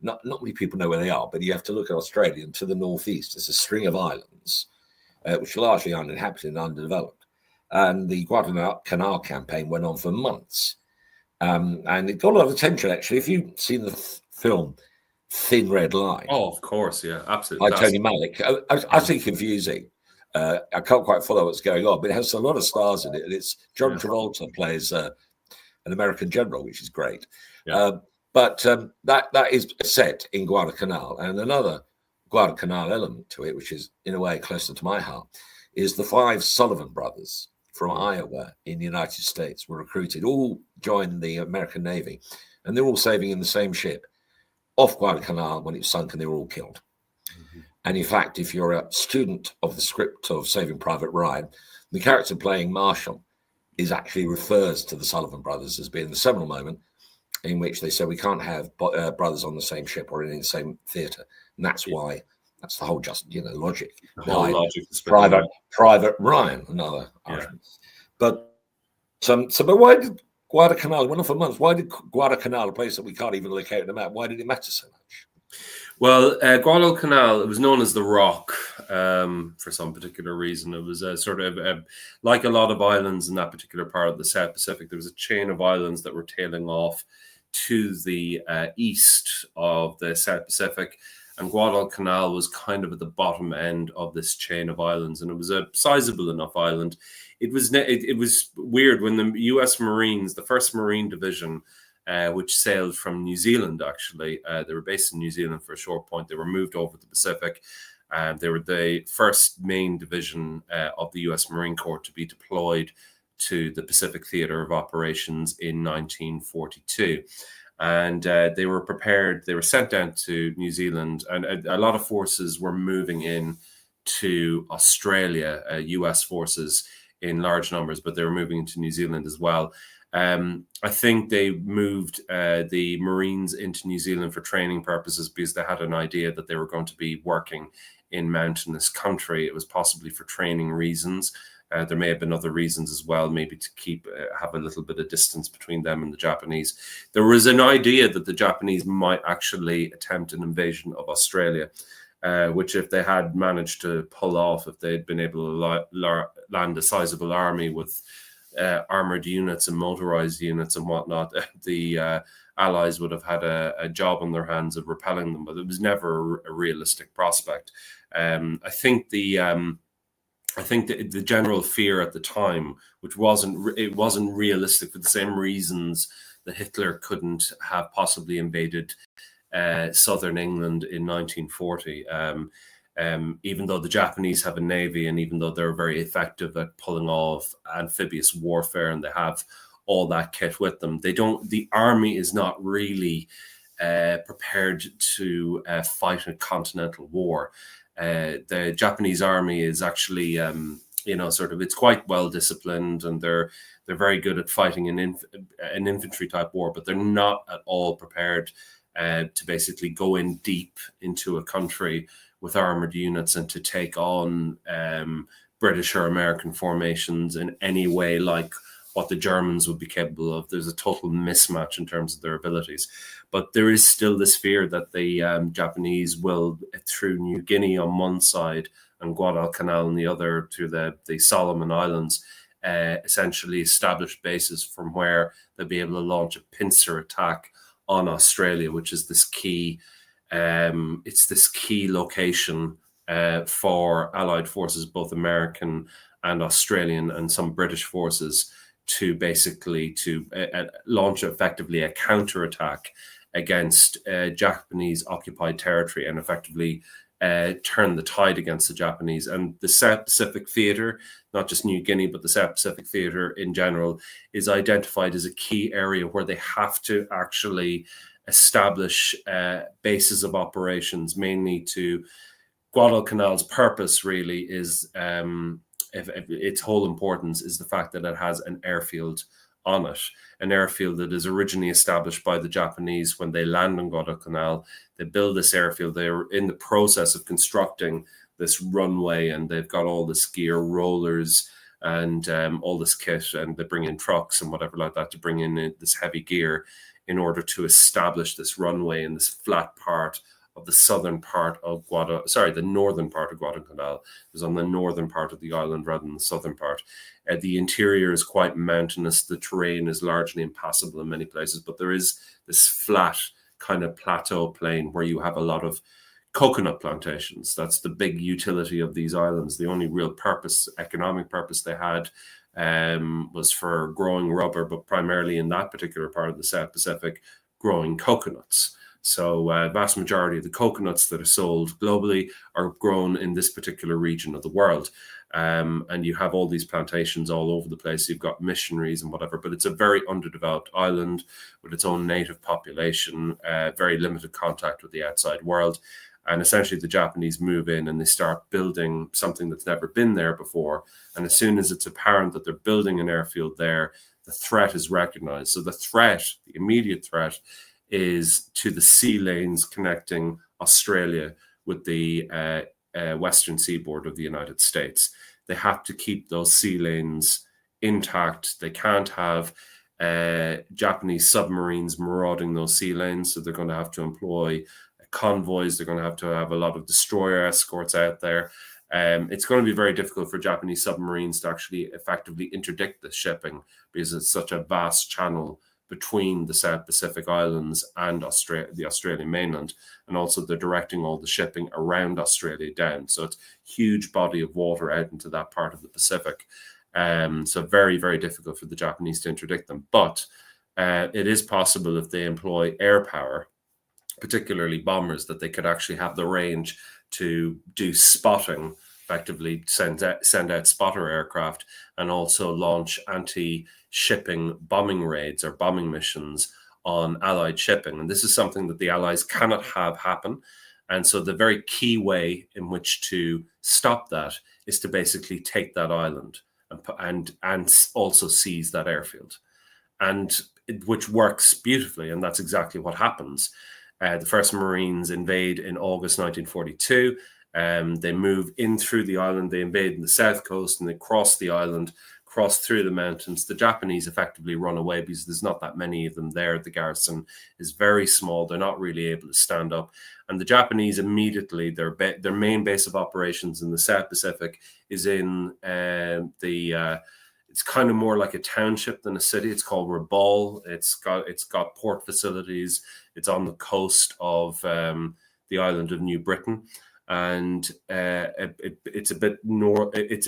Not many people know where they are, but you have to look at Australia, and to the northeast, there's a string of islands, which are largely uninhabited and undeveloped. And the Guadalcanal campaign went on for months. And it got a lot of attention, actually. If you've seen the film Thin Red Line. Oh, of course, yeah, absolutely. By Tony Malik. I think confusing. I can't quite follow what's going on, but it has a lot of stars in it. And it's John Travolta plays an American general, which is great. Yeah. But that is set in Guadalcanal. And another Guadalcanal element to it, which is in a way closer to my heart, is the 5 Sullivan brothers from Iowa in the United States were recruited, all joined the American Navy, and they're all sailing in the same ship off Guadalcanal. When it sunk, and they were all killed. And in fact, if you're a student of the script of Saving Private Ryan, the character playing Marshall actually refers to the Sullivan brothers as being the seminal moment in which they say we can't have brothers on the same ship or in the same theatre, and that's why. That's the whole logic. Private Ryan, another argument. But but why did Guadalcanal went on for months? Why did Guadalcanal, a place that we can't even locate on the map, why did it matter so much? Well, Guadalcanal, it was known as the Rock for some particular reason. It was sort of like a lot of islands in that particular part of the South Pacific. There was a chain of islands that were tailing off to the east of the South Pacific. And Guadalcanal was kind of at the bottom end of this chain of islands, and it was a sizable enough island. It was weird when the U.S. Marines, the 1st Marine Division, which sailed from New Zealand, actually, they were based in New Zealand for a short point. They were moved over to the Pacific, and they were the 1st main division of the U.S. Marine Corps to be deployed to the Pacific Theater of Operations in 1942. And they were prepared. They were sent down to New Zealand, and a lot of forces were moving in to Australia, US forces in large numbers, but they were moving into New Zealand as well. I think they moved the Marines into New Zealand for training purposes because they had an idea that they were going to be working in mountainous country. It was possibly for training reasons. There may have been other reasons as well, maybe to have a little bit of distance between them and the Japanese. There was an idea that the Japanese might actually attempt an invasion of Australia, which if they had managed to pull off, if they'd been able to land a sizable army with armored units and motorized units and whatnot, the Allies would have had a job on their hands of repelling them, but it was never a realistic prospect. I think the general fear at the time, which wasn't realistic for the same reasons that Hitler couldn't have possibly invaded southern England in 1940, even though the Japanese have a navy and even though they're very effective at pulling off amphibious warfare and they have all that kit with them, the army is not really prepared to fight a continental war. The Japanese army is actually, it's quite well disciplined, and they're very good at fighting an infantry type war, but they're not at all prepared to basically go in deep into a country with armored units and to take on British or American formations in any way like what the Germans would be capable of. There's a total mismatch in terms of their abilities. But there is still this fear that the Japanese will, through New Guinea on one side and Guadalcanal on the other, through the Solomon Islands, essentially establish bases from where they'll be able to launch a pincer attack on Australia, which is this key. It's this key location for Allied forces, both American and Australian, and some British forces, to basically launch effectively a counterattack against Japanese occupied territory and effectively turn the tide against the Japanese. And the South Pacific Theater, not just New Guinea, but the South Pacific Theater in general, is identified as a key area where they have to actually establish bases of operations, mainly to Guadalcanal's purpose really is its whole importance is the fact that it has an airfield on it, an airfield that is originally established by the Japanese when they land on Guadalcanal. They build this airfield. They're in the process of constructing this runway, and they've got all this gear, rollers, and all this kit, and they bring in trucks and whatever like that to bring in this heavy gear in order to establish this runway in this flat part of the southern part of the northern part of Guadalcanal. It was on the northern part of the island rather than the southern part. The interior is quite mountainous. The terrain is largely impassable in many places, but there is this flat kind of plateau plain where you have a lot of coconut plantations. That's the big utility of these islands. The only real purpose, economic purpose they had was for growing rubber, but primarily in that particular part of the South Pacific, growing coconuts. So vast majority of the coconuts that are sold globally are grown in this particular region of the world. And you have all these plantations all over the place. You've got missionaries and whatever, but it's a very underdeveloped island with its own native population, very limited contact with the outside world. And essentially the Japanese move in and they start building something that's never been there before. And as soon as it's apparent that they're building an airfield there, the threat is recognized. So the immediate threat, is to the sea lanes connecting Australia with the western seaboard of the United States. They have to keep those sea lanes intact. They can't have Japanese submarines marauding those sea lanes, so they're going to have to employ convoys. They're going to have a lot of destroyer escorts out there. It's going to be very difficult for Japanese submarines to actually effectively interdict the shipping because it's such a vast channel between the South Pacific Islands and the Australian mainland, and also they're directing all the shipping around Australia down. So it's a huge body of water out into that part of the Pacific. So very, very difficult for the Japanese to interdict them. But it is possible if they employ air power, particularly bombers, that they could actually have the range to do spotting, effectively send out spotter aircraft, and also launch anti-shipping bombing raids or bombing missions on Allied shipping. And this is something that the Allies cannot have happen. And so the very key way in which to stop that is to basically take that island and also seize that airfield, which works beautifully. And that's exactly what happens. The first Marines invade in August 1942. They move in through the island. They invade in the south coast and they cross the island, cross through the mountains. The Japanese effectively run away because there's not that many of them there. The garrison is very small. They're not really able to stand up. And the Japanese immediately, their main base of operations in the South Pacific is in it's kind of more like a township than a city. It's called Rabaul. It's got port facilities. It's on the coast of the island of New Britain, and it's a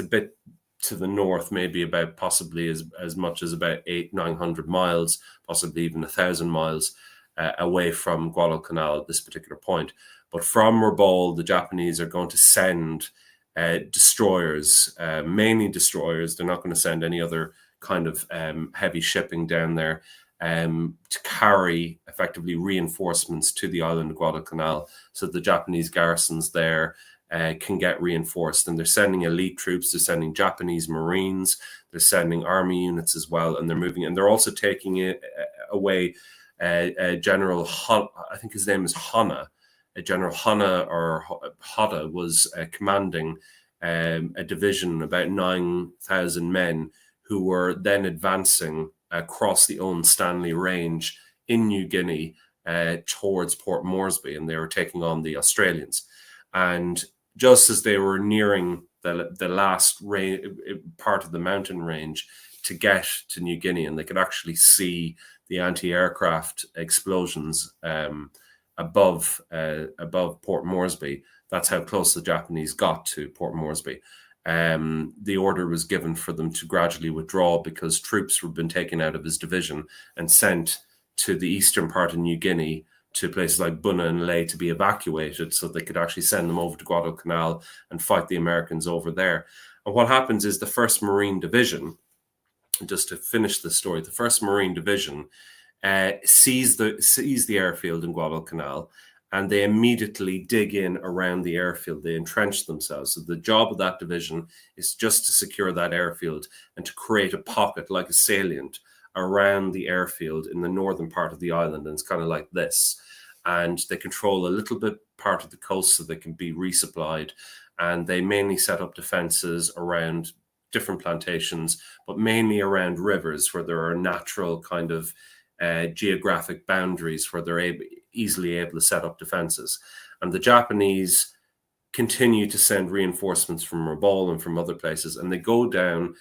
bit to the north, maybe about possibly as much as about 800-900 miles, possibly even 1,000 miles away from Guadalcanal at this particular point. But from Rabaul, the Japanese are going to send destroyers, mainly destroyers. They're not going to send any other kind of heavy shipping down there to carry effectively reinforcements to the island of Guadalcanal, so the Japanese garrisons there can get reinforced. And they're sending elite troops. They're sending Japanese Marines. They're sending army units as well. And they're moving. And they're also taking away General, I think his name is Hana. General Hana or Hada was commanding a division, about 9,000 men, who were then advancing across the Owen Stanley Range in New Guinea towards Port Moresby, and they were taking on the Australians. And just as they were nearing the last part of the mountain range to get to New Guinea, and they could actually see the anti-aircraft explosions above Port Moresby. That's how close the Japanese got to Port Moresby. The order was given for them to gradually withdraw because troops had been taken out of his division and sent to the eastern part of New Guinea, to places like Buna and Ley, to be evacuated so they could actually send them over to Guadalcanal and fight the Americans over there. And what happens is the 1st Marine Division, just to finish the story, the 1st Marine Division sees the airfield in Guadalcanal, and they immediately dig in around the airfield. They entrench themselves. So the job of that division is just to secure that airfield and to create a pocket, like a salient, around the airfield in the northern part of the island, and it's kind of like this. And they control a little bit part of the coast so they can be resupplied. And they mainly set up defenses around different plantations, but mainly around rivers where there are natural kind of geographic boundaries where they're easily able to set up defenses. And the Japanese continue to send reinforcements from Rabaul and from other places, and they go down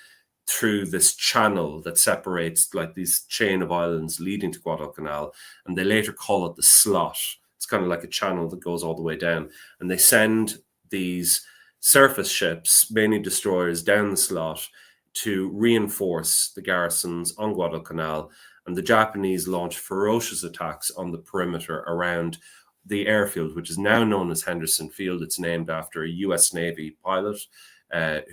through this channel that separates like this chain of islands leading to Guadalcanal, and they later call it the slot. It's kind of like a channel that goes all the way down, and they send these surface ships, mainly destroyers, down the slot to reinforce the garrisons on Guadalcanal, and the Japanese launch ferocious attacks on the perimeter around the airfield, which is now known as Henderson Field. It's named after a US Navy pilot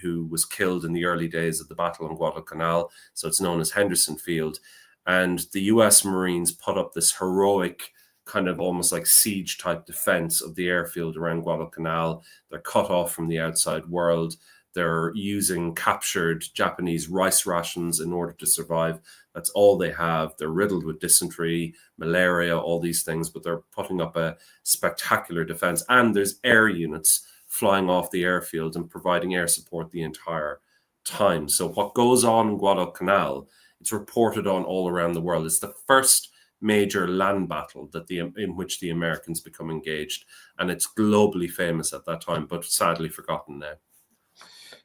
who was killed in the early days of the battle on Guadalcanal. So it's known as Henderson Field. And the US Marines put up this heroic kind of almost like siege type defense of the airfield around Guadalcanal. They're cut off from the outside world. They're using captured Japanese rice rations in order to survive. That's all they have. They're riddled with dysentery, malaria, all these things, but they're putting up a spectacular defense. And there's air units flying off the airfield and providing air support the entire time. So what goes on in Guadalcanal, it's reported on all around the world. It's the first major land battle in which the Americans become engaged. And it's globally famous at that time, but sadly forgotten now.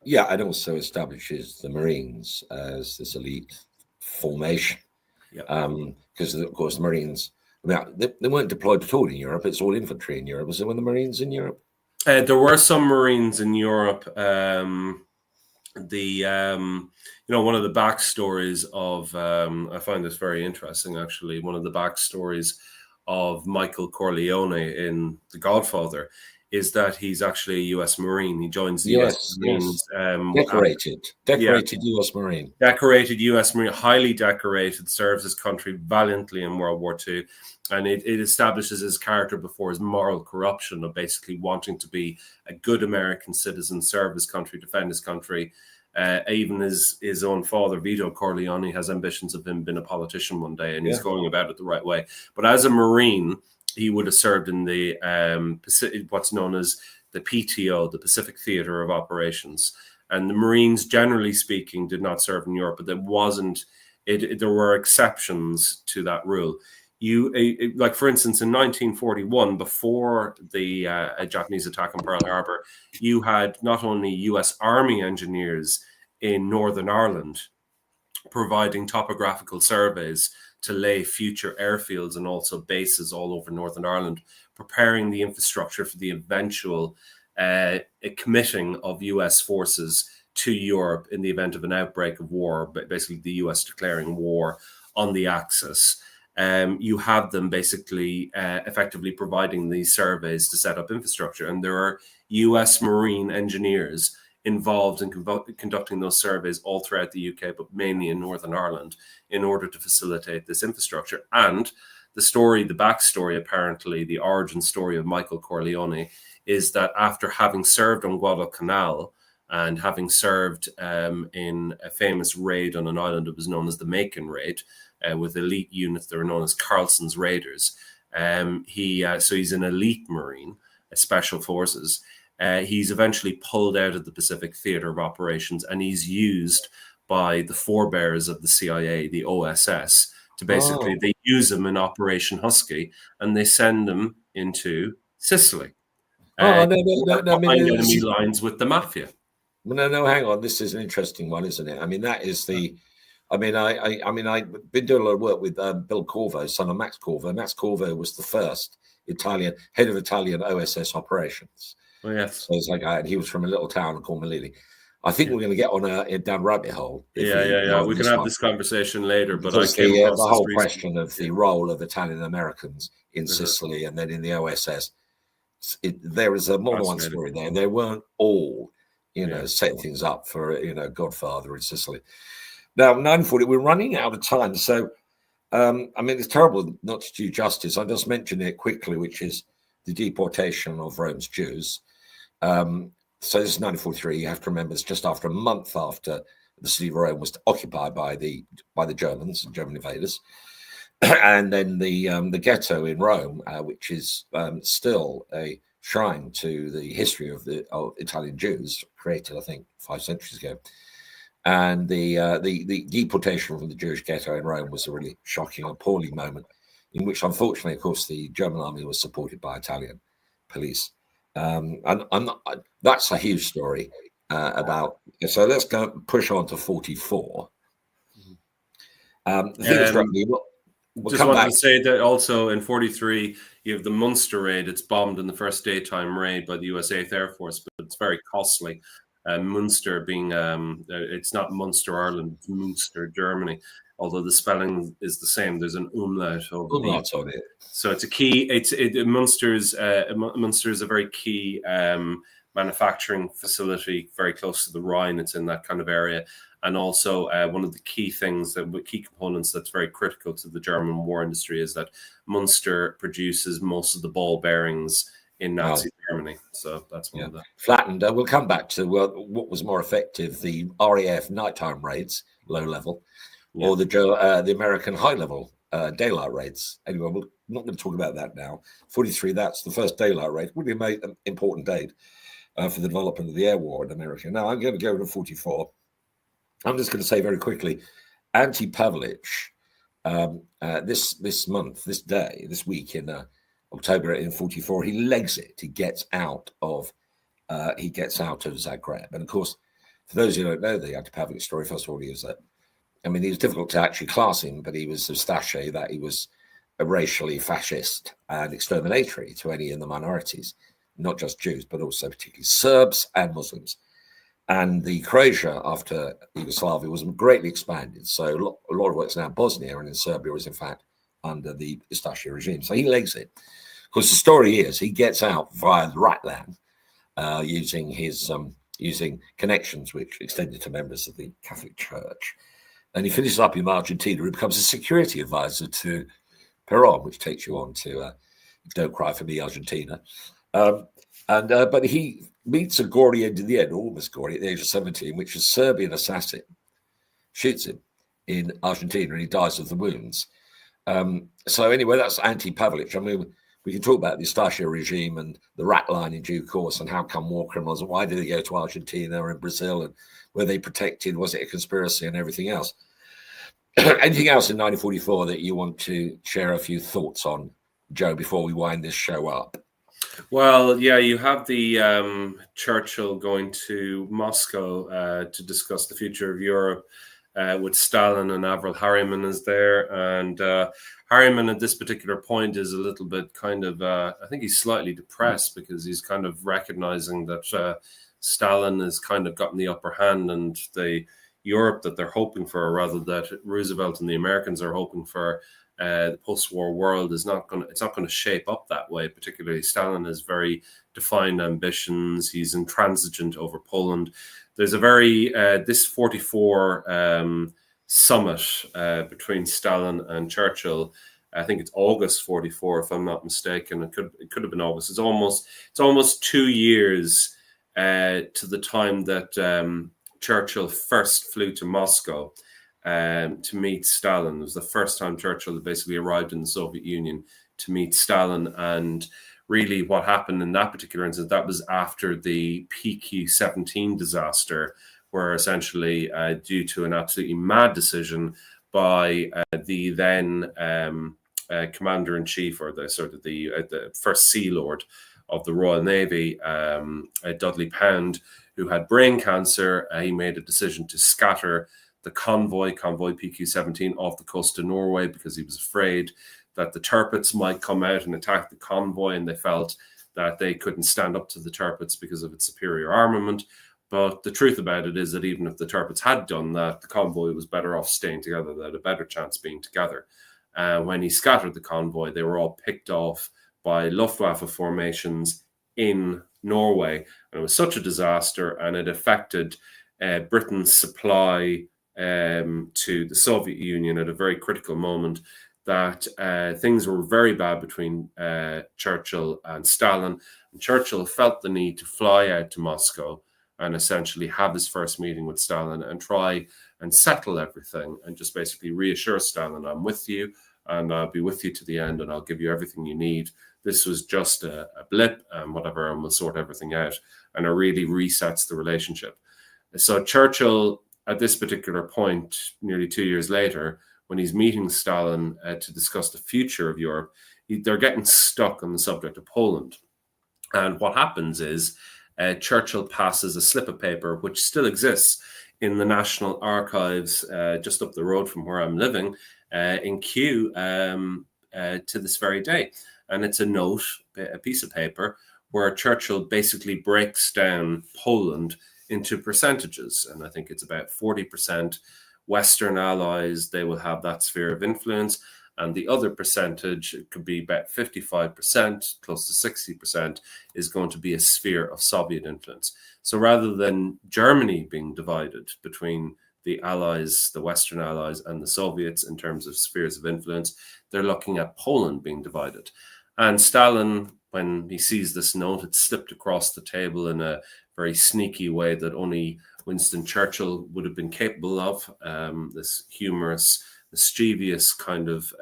Yeah, and also establishes the Marines as this elite formation. Because, of course, the Marines, they weren't deployed at all in Europe. It's all infantry in Europe. Was there the Marines in Europe? There were some Marines in Europe. One of the backstories of, I find this very interesting, actually, one of the backstories of Michael Corleone in The Godfather is that he's actually a U.S. Marine. He joins the U.S. Marines. Decorated U.S. Marine. Decorated U.S. Marine, highly decorated, serves his country valiantly in World War II. And it establishes his character before his moral corruption of basically wanting to be a good American citizen, serve his country, defend his country. Even his own father, Vito Corleone, has ambitions of him being a politician one day, and he's going about it the right way. But as a Marine, he would have served in the what's known as the PTO, the Pacific Theater of Operations. And the Marines, generally speaking, did not serve in Europe, but there were exceptions to that rule. Like, for instance, in 1941, before the Japanese attack on Pearl Harbor, you had not only US Army engineers in Northern Ireland providing topographical surveys to lay future airfields and also bases all over Northern Ireland, preparing the infrastructure for the eventual committing of US forces to Europe in the event of an outbreak of war, basically the US declaring war on the Axis. You have them basically effectively providing these surveys to set up infrastructure. And there are US Marine engineers involved in conducting those surveys all throughout the UK, but mainly in Northern Ireland, in order to facilitate this infrastructure. And the backstory, apparently, the origin story of Michael Corleone is that after having served on Guadalcanal and having served in a famous raid on an island that was known as the Macon Raid, with elite units that were known as Carlson's Raiders. So he's an elite Marine, Special Forces. He's eventually pulled out of the Pacific Theater of Operations, and he's used by the forebears of the CIA, the OSS, to basically, they use him in Operation Husky, and they send him into Sicily. Enemy lines with the mafia. No, hang on. This is an interesting one, isn't it? I mean, that is the... I've been doing a lot of work with Bill Corvo, son of Max Corvo. Max Corvo was the first head of Italian OSS operations. Oh, yes. So it's like, and he was from a little town called Melilli. I think we're going to get on a down rabbit hole. We can have this conversation later, but the whole question of the role of Italian Americans in Sicily and then in the OSS. There is more than one story there. They weren't all, setting things up for Godfather in Sicily. Now, 940, we're running out of time. So, it's terrible not to do justice. I just mentioned it quickly, which is the deportation of Rome's Jews. So this is 1943. You have to remember it's just after a month after the city of Rome was occupied by the Germans and German invaders. And then the ghetto in Rome, which is still a shrine to the history of Italian Jews, created, I think, 5 centuries ago. And the deportation from the Jewish ghetto in Rome was a really shocking, appalling moment, in which, unfortunately, of course, the German army was supported by Italian police. And that's a huge story about. So let's push on to 44. The thing that struck me. Just wanted to say that also in 43, you have the Munster raid. It's bombed in the first daytime raid by the US 8th Air Force, but it's very costly. Munster being, it's not Munster, Ireland, it's Munster, Germany, although the spelling is the same. There's an umlaut over on it. So it's a key, Munster is a very key manufacturing facility very close to the Rhine. It's in that kind of area. And also one of the key components that's very critical to the German war industry is that Munster produces most of the ball bearings in Nazi Germany. So that's one of the... Flattened. We'll come back to what was more effective, the RAF nighttime raids, low level, or the American high level daylight raids. Anyway, we're not going to talk about that now. 43, that's the first daylight raid. Would be an important date for the development of the air war in America. Now, I'm going to go to 44. I'm just going to say very quickly, Ante Pavlich, this month, this week in October in 44, he legs it. He gets out of Zagreb. And of course, for those who don't know the Ante Pavlich story, first of all, he was difficult to actually class him, but he was Ustache, that he was a racially fascist and exterminatory to any in the minorities, not just Jews, but also particularly Serbs and Muslims. And the Croatia after Yugoslavia was greatly expanded. So a lot of what's now Bosnia and in Serbia was in fact under the Ustache regime. So he legs it. Of course, the story is he gets out via the Ratland using connections which extended to members of the Catholic Church. And he finishes up in Argentina. He becomes a security advisor to Perón, which takes you on to Don't Cry for Me, Argentina. But he meets a gory end in the end, almost gory, at the age of 17, which a Serbian assassin shoots him in Argentina and he dies of the wounds. So anyway, that's Ante Pavlich. I mean, we can talk about the Ustache regime and the rat line in due course and how come war criminals and why did they go to Argentina and Brazil and were they protected? Was it a conspiracy and everything else? Anything else in 1944 that you want to share a few thoughts on, Joe, before we wind this show up? Well, yeah, you have the Churchill going to Moscow to discuss the future of Europe with Stalin, and Avril Harriman is there. And Harriman at this particular point is a little bit kind of, I think he's slightly depressed because he's kind of recognizing that Stalin has kind of gotten the upper hand, and the Europe that they're hoping for, or rather that Roosevelt and the Americans are hoping for, the post-war world it's not going to shape up that way. Particularly Stalin has very defined ambitions. He's intransigent over Poland. There's a very this 44 summit between Stalin and Churchill. I think it's August 44, if I'm not mistaken. It could have been August. It's almost 2 years to the time that Churchill first flew to Moscow to meet Stalin. It was the first time Churchill had basically arrived in the Soviet Union to meet Stalin. And really what happened in that particular instance, that was after the PQ-17 disaster, where essentially due to an absolutely mad decision by the then commander-in-chief, or the first Sea Lord of the Royal Navy, Dudley Pound, who had brain cancer, he made a decision to scatter the convoy PQ-17 off the coast of Norway because he was afraid that the Tirpitz might come out and attack the convoy, and they felt that they couldn't stand up to the Tirpitz because of its superior armament. But the truth about it is that even if the Tirpitz had done that, the convoy was better off staying together. They had a better chance being together. When he scattered the convoy, they were all picked off by Luftwaffe formations in Norway. And it was such a disaster, and it affected Britain's supply to the Soviet Union at a very critical moment, that things were very bad between Churchill and Stalin. And Churchill felt the need to fly out to Moscow and essentially have his first meeting with Stalin and try and settle everything and just basically reassure Stalin, I'm with you and I'll be with you to the end and I'll give you everything you need. This was just a blip and whatever, and we'll sort everything out. And it really resets the relationship. So Churchill, at this particular point, nearly 2 years later, when he's meeting Stalin to discuss the future of Europe, they're getting stuck on the subject of Poland. And what happens is Churchill passes a slip of paper, which still exists in the National Archives just up the road from where I'm living, in Kew to this very day. And it's a note, a piece of paper, where Churchill basically breaks down Poland into percentages. And I think it's about 40% Western allies, they will have that sphere of influence. And the other percentage, it could be about 55%, close to 60%, is going to be a sphere of Soviet influence. So rather than Germany being divided between the allies, the Western allies, and the Soviets in terms of spheres of influence, they're looking at Poland being divided. And Stalin, when he sees this note, it's slipped across the table in a very sneaky way that only Winston Churchill would have been capable of, this humorous, mischievous kind of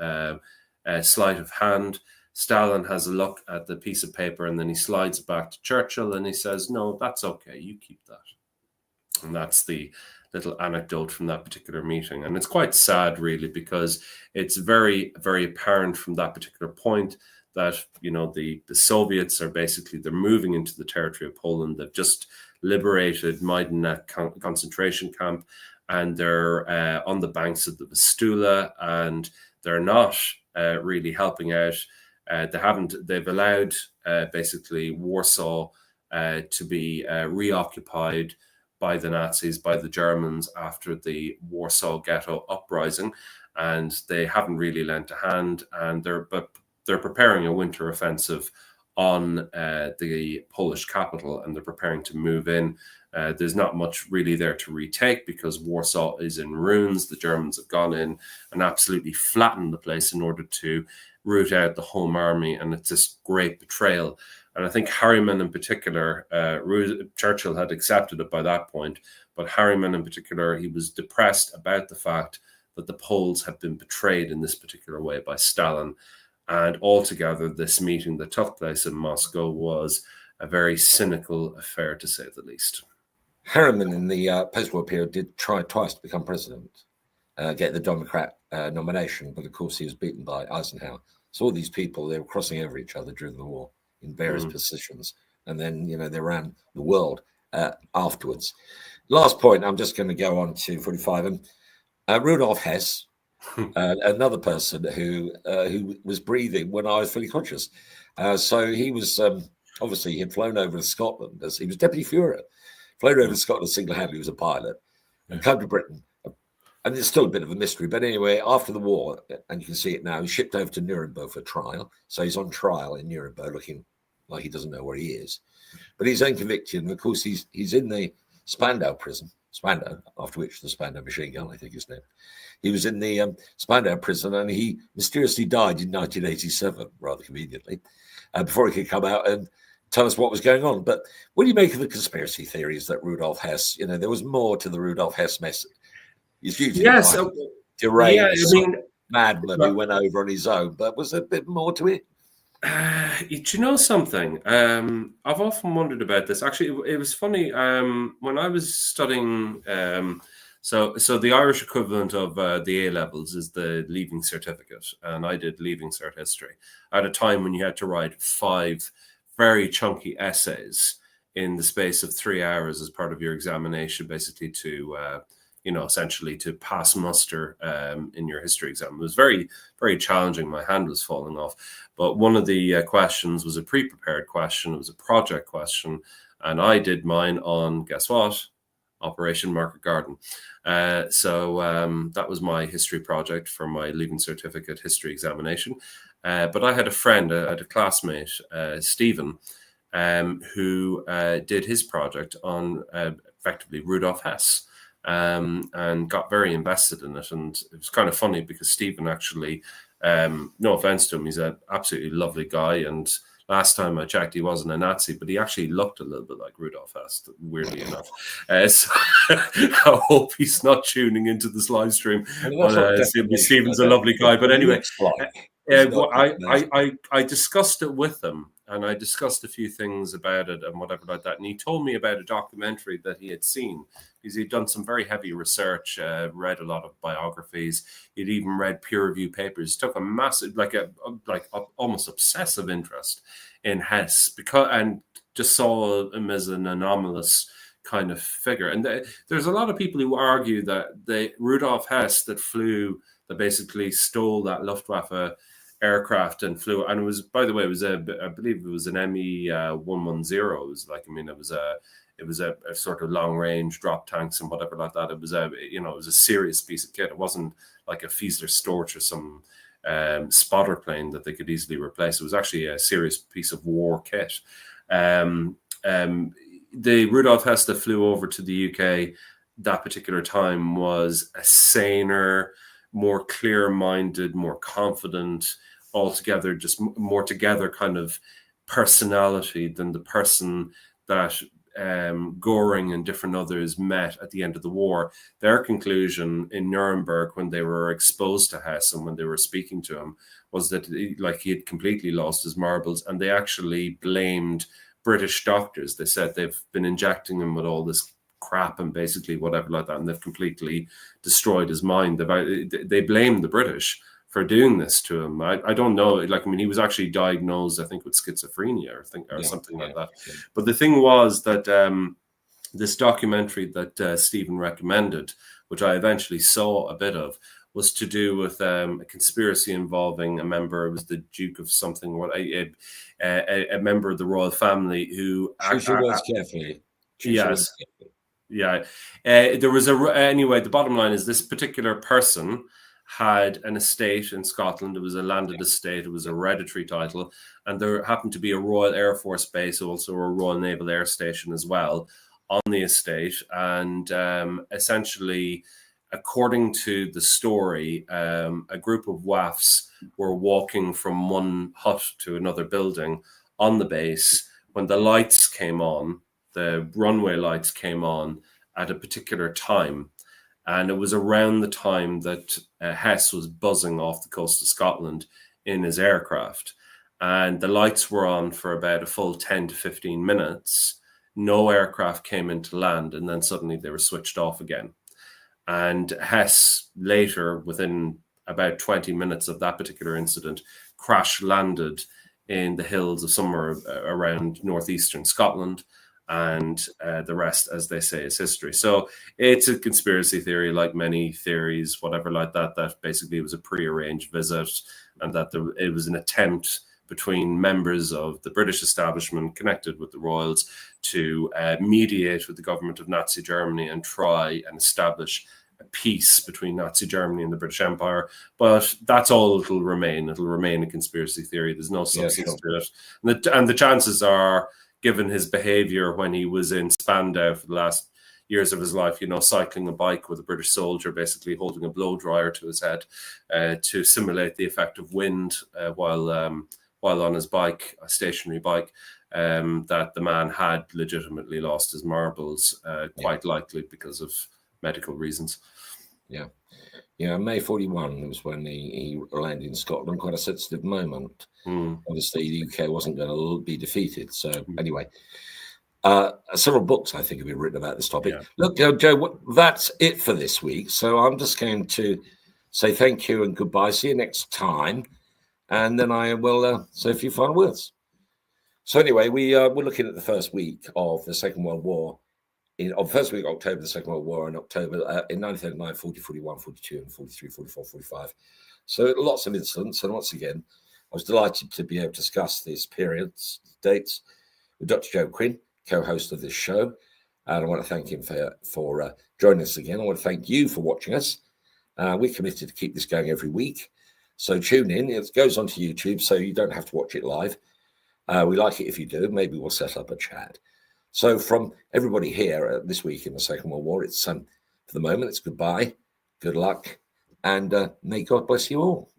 sleight of hand. Stalin has a look at the piece of paper and then he slides it back to Churchill and he says, no, that's okay, you keep that. And that's the little anecdote from that particular meeting. And it's quite sad, really, because it's very, very apparent from that particular point that, you know, the Soviets are basically, they're moving into the territory of Poland. They've just liberated Majdanek concentration camp, and they're on the banks of the Vistula, and they're not really helping out. They've allowed basically Warsaw to be reoccupied by the Nazis, by the Germans after the Warsaw Ghetto uprising, and they haven't really lent a hand, and they're preparing a winter offensive on the Polish capital, and they're preparing to move in. There's not much really there to retake because Warsaw is in ruins. The Germans have gone in and absolutely flattened the place in order to root out the home army, and it's this great betrayal. And I think Harriman in particular, Churchill had accepted it by that point, but Harriman in particular, he was depressed about the fact that the Poles had been betrayed in this particular way by Stalin. And altogether, this meeting that took place in Moscow was a very cynical affair, to say the least. Harriman in the post-war period did try twice to become president, get the Democrat nomination, but of course he was beaten by Eisenhower. So all these people, they were crossing over each other during the war in various positions. And then, you know, they ran the world afterwards. Last point, I'm just going to go on to 45. Rudolf Hess, another person who was breathing when I was fully conscious. So he was, obviously, he had flown over to Scotland as he was deputy Führer, flown over to Scotland single-handedly, he was a pilot, and come to Britain. And it's still a bit of a mystery. But anyway, after the war, and you can see it now, he's shipped over to Nuremberg for trial. So he's on trial in Nuremberg looking like he doesn't know where he is. But he's then convicted. And of course, he's in the Spandau prison. Spandau, after which the Spandau machine gun, I think his name. He was in the Spandau prison, and he mysteriously died in 1987, rather conveniently, before he could come out and tell us what was going on. But what do you make of the conspiracy theories that Rudolf Hess, you know, there was more to the Rudolf Hess message? He's usually deranged, madman who went over on his own, but was there a bit more to it? Do you know something? I've often wondered about this. Actually, it was funny when I was studying. So the Irish equivalent of the A levels is the Leaving Certificate, and I did Leaving Cert History at a time when you had to write 5 very chunky essays in the space of 3 hours as part of your examination, basically to essentially to pass muster in your history exam. It was very, very challenging. My hand was falling off. But one of the questions was a pre-prepared question. It was a project question. And I did mine on, guess what? Operation Market Garden. So that was my history project for my Leaving Certificate history examination. But I had a friend, I had a classmate, Stephen, who did his project on effectively Rudolf Hess. And got very invested in it. And it was kind of funny because Stephen actually, no offense to him, he's an absolutely lovely guy. And last time I checked, he wasn't a Nazi, but he actually looked a little bit like Rudolf Hess, weirdly enough. So I hope he's not tuning into this live stream. Stephen's a lovely guy. But anyway, I discussed it with him, and I discussed a few things about it and whatever like that. And he told me about a documentary that he had seen, because he'd done some very heavy research, read a lot of biographies. He'd even read peer-reviewed papers. Took a massive, almost obsessive interest in Hess, and just saw him as an anomalous kind of figure. And there's a lot of people who argue that Rudolf Hess that basically stole that Luftwaffe aircraft and flew, and it was, by the way, I believe it was an ME-110. It was it was a sort of long range drop tanks and whatever like that. It was a serious piece of kit. It wasn't like a Fiesler Storch or some spotter plane that they could easily replace. It was actually a serious piece of war kit. The Rudolf Hess that flew over to the UK that particular time was a saner, more clear-minded, more confident, altogether just more together kind of personality than the person that Göring and different others met at the end of the war. Their conclusion in Nuremberg, when they were exposed to Hess and when they were speaking to him, was that he had completely lost his marbles, and they actually blamed British doctors. They said they've been injecting him with all this crap and basically whatever like that, and they've completely destroyed his mind. They blamed the British for doing this to him. I don't know. He was actually diagnosed, I think, with schizophrenia or something like that. Yeah. But the thing was that this documentary that Stephen recommended, which I eventually saw a bit of, was to do with a conspiracy involving a member. It was the Duke of something, a member of the royal family who. Choose your words carefully. Yes. Yeah. There was anyway, the bottom line is this particular person had an estate in Scotland. It was a landed estate. It was a hereditary title. And there happened to be a Royal Air Force base, also a Royal Naval Air Station as well on the estate. And essentially, according to the story, a group of WAFs were walking from one hut to another building on the base when the lights came on. The runway lights came on at a particular time. And it was around the time that Hess was buzzing off the coast of Scotland in his aircraft. And the lights were on for about a full 10 to 15 minutes. No aircraft came into land, and then suddenly they were switched off again. And Hess later, within about 20 minutes of that particular incident, crash landed in the hills of somewhere around northeastern Scotland. And the rest, as they say, is history. So it's a conspiracy theory, like many theories, whatever like that, that basically it was a prearranged visit, and that it was an attempt between members of the British establishment connected with the royals to mediate with the government of Nazi Germany and try and establish a peace between Nazi Germany and the British Empire. But that's all it'll remain. It'll remain a conspiracy theory. There's no substance to it. And the chances are, given his behavior when he was in Spandau for the last years of his life, cycling a bike with a British soldier, basically holding a blow dryer to his head to simulate the effect of wind while on his bike, a stationary bike, that the man had legitimately lost his marbles, quite likely because of medical reasons. Yeah, May 41 was when he landed in Scotland, quite a sensitive moment. Obviously, the UK wasn't going to be defeated. So anyway, several books, I think, have been written about this topic. Yeah. Look, Joe, that's it for this week. So I'm just going to say thank you and goodbye. See you next time. And then I will say a few final words. So anyway, we're looking at the first week of the Second World War. First week of October, the Second World War, in October, in 1939, 40, 41, 42, and 43, 44, 45. So lots of incidents. And once again, I was delighted to be able to discuss these periods, dates, with Dr. Joe Quinn, co-host of this show. And I want to thank him for joining us again. I want to thank you for watching us. We're committed to keep this going every week. So tune in. It goes onto YouTube, so you don't have to watch it live. We like it if you do. Maybe we'll set up a chat. So from everybody here this week in the Second World War, it's for the moment, it's goodbye, good luck, and may God bless you all.